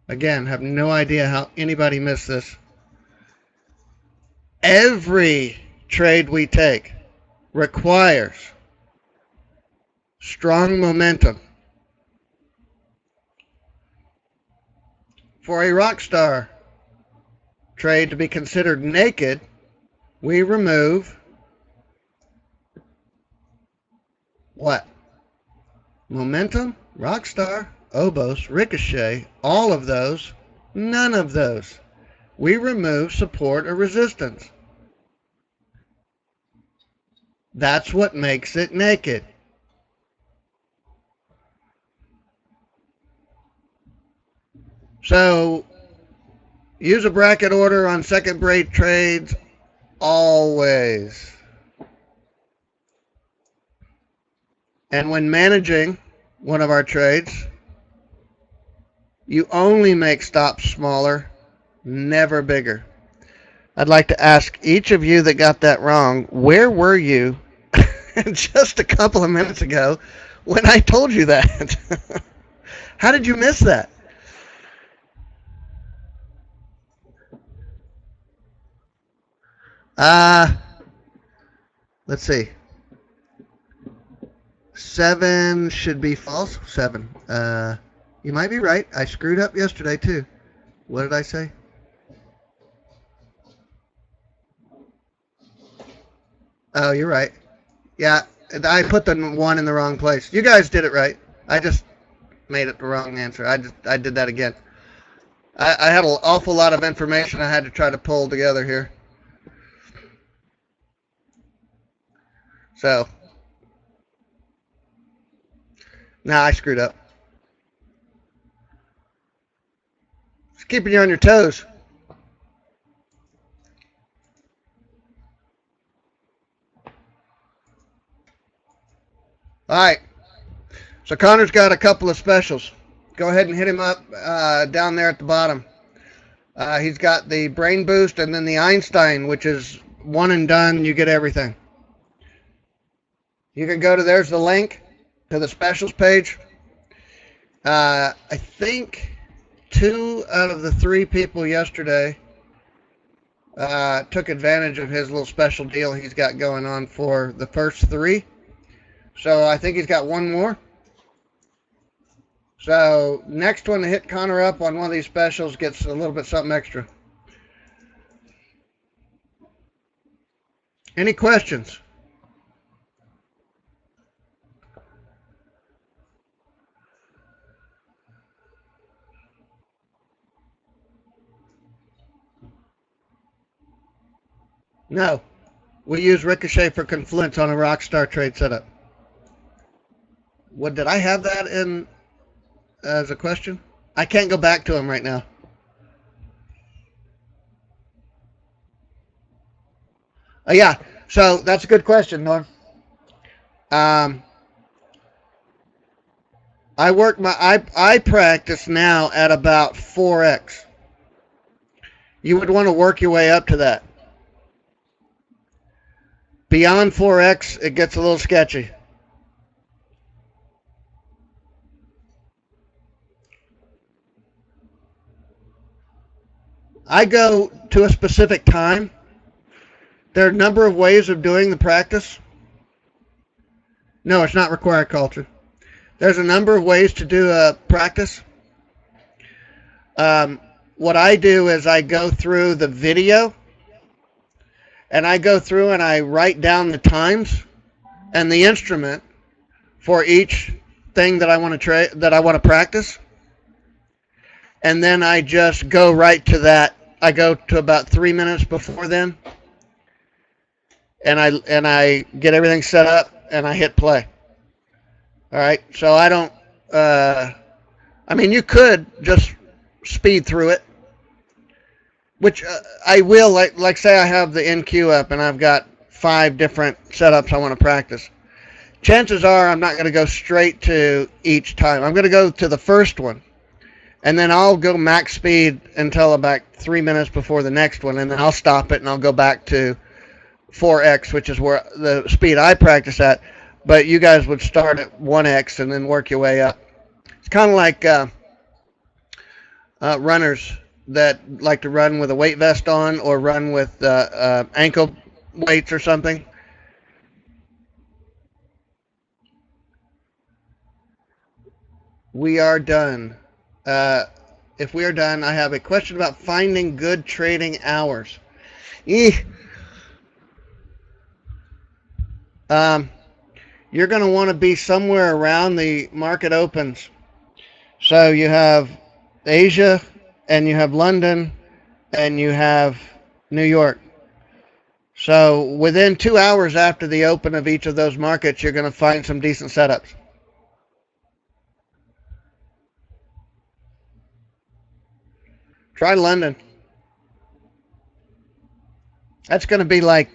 Again, have no idea how anybody missed this. Every trade we take requires strong momentum. For a rockstar trade to be considered naked, we remove what? Momentum, rockstar, Obos, ricochet, all of those None of those. We remove support or resistance. That's what makes it naked. So use a bracket order on second break trades always. And when managing one of our trades, you only make stops smaller, never bigger. I'd like to ask each of you that got that wrong, where were you just a couple of minutes ago when I told you that? How did you miss that? Let's see. 7 should be false. 7. You might be right. I screwed up yesterday too. What did I say? Oh, you're right. Yeah, I put the 1 in the wrong place. You guys did it right. I just made it the wrong answer. I did that again. I had an awful lot of information I had to try to pull together here. So now I screwed up. It's keeping you on your toes. All right. So Connor's got a couple of specials. Go ahead and hit him up down there at the bottom. He's got the Brain Boost and then the Einstein, which is one and done. You get everything. You can go to, there's the link to the specials page. I think 2 out of the 3 people yesterday took advantage of his little special deal he's got going on for the first 3. So I think he's got 1 more. So next one to hit Connor up on one of these specials gets a little bit something extra. Any questions? No. We use Ricochet for Confluence on a Rockstar trade setup. What, did I have that in as a question? I can't go back to him right now. Yeah, so that's a good question, Norm. I practice now at about 4x. You would want to work your way up to that. Beyond 4x, it gets a little sketchy. I go to a specific time. There are a number of ways of doing the practice. No, it's not required culture. There's a number of ways to do a practice. What I do is I go through the video and I go through and I write down the times and the instrument for each thing that I want to practice. And then I just go right to that. I go to about 3 minutes before then, and I get everything set up and I hit play. All right, so I don't. I mean, you could just speed through it, which I will. Like say I have the NQ up and I've got 5 different setups I want to practice. Chances are I'm not going to go straight to each time. I'm going to go to the first one. And then I'll go max speed until about 3 minutes before the next one, and then I'll stop it and I'll go back to 4x, which is where the speed I practice at. But you guys would start at 1x and then work your way up. It's kind of like runners that like to run with a weight vest on or run with ankle weights or something. We are done. If we are done, I have a question about finding good trading hours. You're going to want to be somewhere around the market opens. So you have Asia and you have London, and you have New York. So within 2 hours after the open of each of those markets, you're going to find some decent setups. Try London. That's going to be like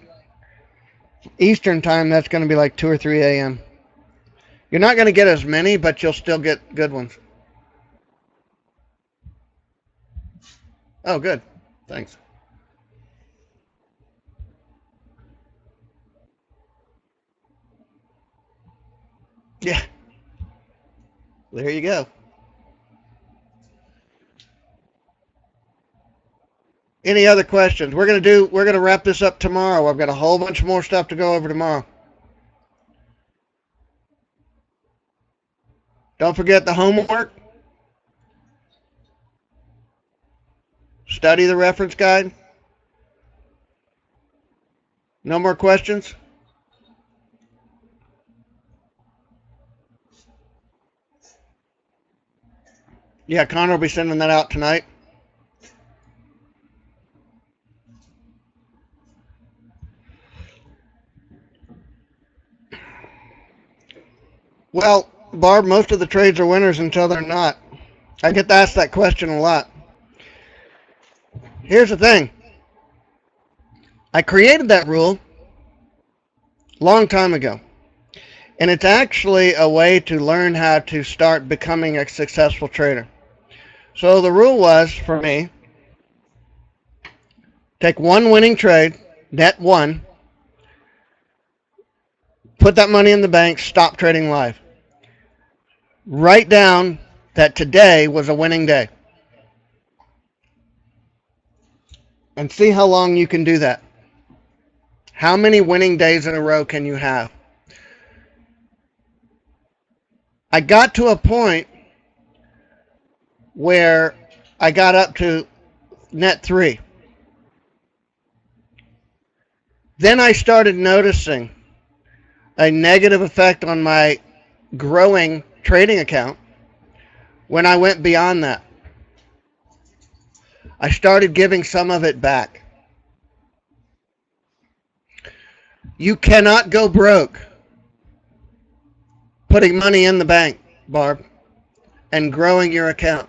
Eastern time. That's going to be like 2 or 3 a.m. You're not going to get as many, but you'll still get good ones. Oh, good. Thanks. Yeah. There you go. Any other questions? We're gonna wrap this up tomorrow. I've got a whole bunch more stuff to go over tomorrow. Don't forget the homework. Study the reference guide. No more questions? Yeah, Connor will be sending that out tonight. Well, Barb, most of the trades are winners until they're not. I get asked that question a lot. Here's the thing. I created that rule a long time ago. And it's actually a way to learn how to start becoming a successful trader. So the rule was, for me, take one winning trade, net one, put that money in the bank, stop trading live. Write down that today was a winning day. And see how long you can do that. How many winning days in a row can you have? I got to a point where I got up to net 3. Then I started noticing a negative effect on my growing trading account when I went beyond that. I started giving some of it back. You cannot go broke putting money in the bank, Barb, and growing your account.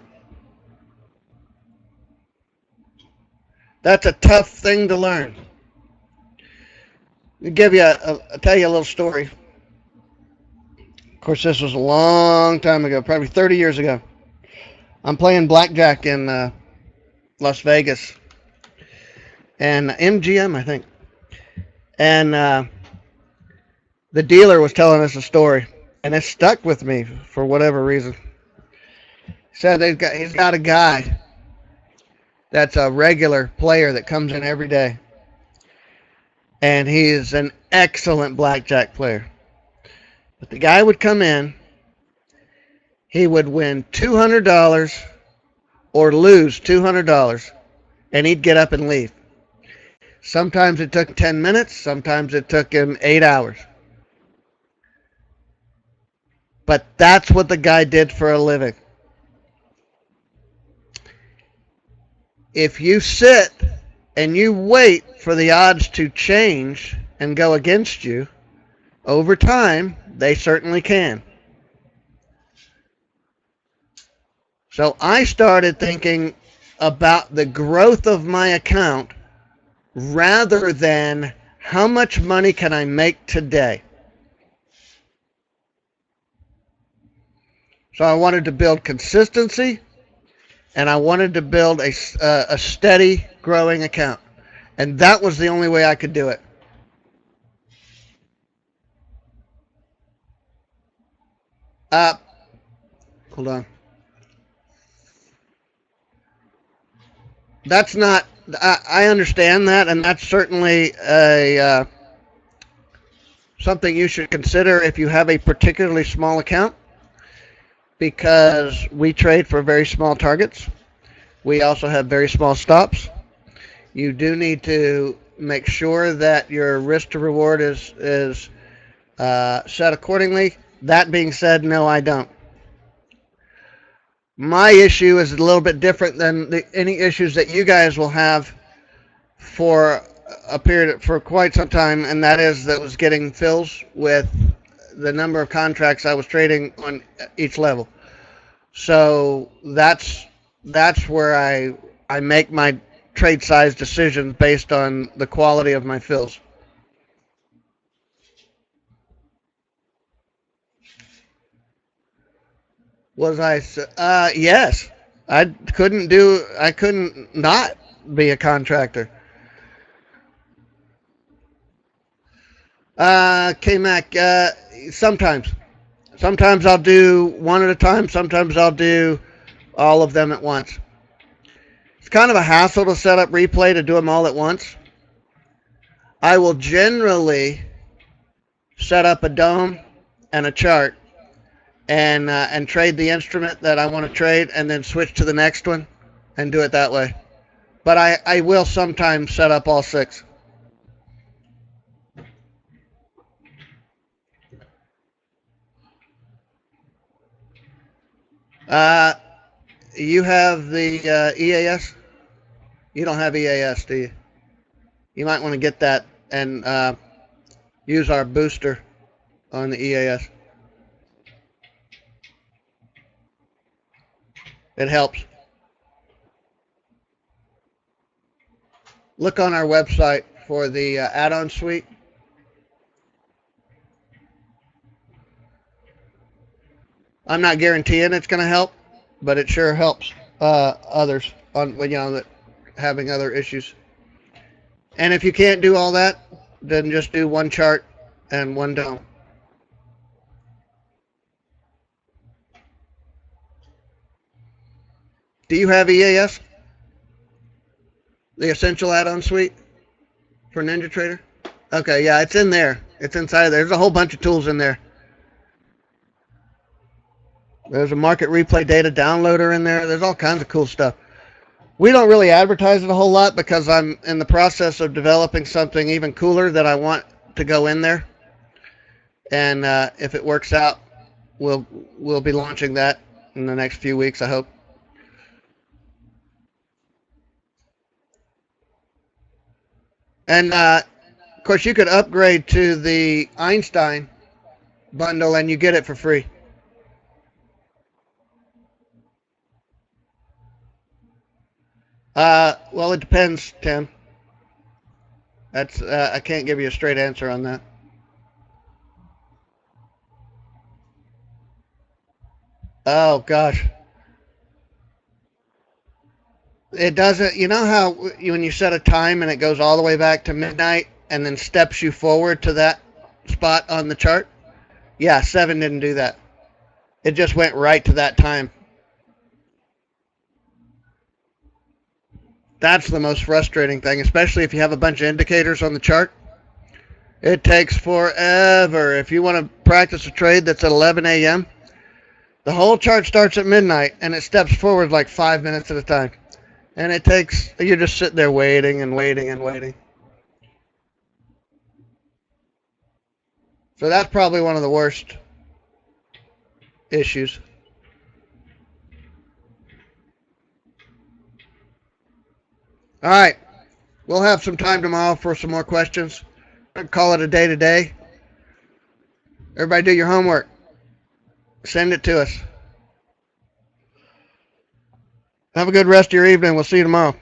That's a tough thing to learn. I'll tell you a little story. Of course, this was a long time ago, probably 30 years ago. I'm playing blackjack in Las Vegas, and MGM, I think. And the dealer was telling us a story, and it stuck with me for whatever reason. He said he's got a guy that's a regular player that comes in every day, and he is an excellent blackjack player. But the guy would come in, he would win $200 or lose $200, and he'd get up and leave. Sometimes it took 10 minutes, sometimes it took him 8 hours. But that's what the guy did for a living. If you sit and you wait for the odds to change and go against you, over time, they certainly can. So I started thinking about the growth of my account rather than how much money can I make today. So I wanted to build consistency, and I wanted to build a steady growing account. And that was the only way I could do it. Hold on. That's not, I understand that, and that's certainly something you should consider if you have a particularly small account, because we trade for very small targets. We also have very small stops. You do need to make sure that your risk to reward is set accordingly. That being said, no, I don't. My issue is a little bit different than any issues that you guys will have for a period for quite some time, and that was getting fills with the number of contracts I was trading on each level. So that's where I make my trade size decisions based on the quality of my fills. Was I? Yes. I couldn't not be a contractor. K-Mac, sometimes. Sometimes I'll do one at a time. Sometimes I'll do all of them at once. It's kind of a hassle to set up replay to do them all at once. I will generally set up a dome and a chart and trade the instrument that I want to trade and then switch to the next one and do it that way. But I will sometimes set up all six. Uh, you have the EAS? You don't have EAS, do you? You might want to get that and use our booster on the EAS. It helps. Look on our website for the add-on suite. I'm not guaranteeing it's going to help, but it sure helps others on that having other issues. And if you can't do all that, then just do one chart and one dome. Do you have EAS? The Essential Add-on Suite for NinjaTrader? Okay, yeah, it's in there. It's inside there. There's a whole bunch of tools in there. There's a market replay data downloader in there. There's all kinds of cool stuff. We don't really advertise it a whole lot because I'm in the process of developing something even cooler that I want to go in there. And if it works out, we'll be launching that in the next few weeks, I hope. And of course, you could upgrade to the Einstein bundle and you get it for free. Well, it depends, Tim. That's I can't give you a straight answer on that. Oh gosh, it doesn't. You know how when you set a time and it goes all the way back to midnight and then steps you forward to that spot on the chart? Yeah, 7 didn't do that. It just went right to that time. That's the most frustrating thing, especially if you have a bunch of indicators on the chart. It takes forever. If you want to practice a trade that's at 11 a.m., the whole chart starts at midnight and it steps forward like 5 minutes at a time. And you're just sitting there waiting and waiting and waiting. So that's probably one of the worst issues. All right. We'll have some time tomorrow for some more questions. I'll call it a day today. Everybody do your homework. Send it to us. Have a good rest of your evening. We'll see you tomorrow.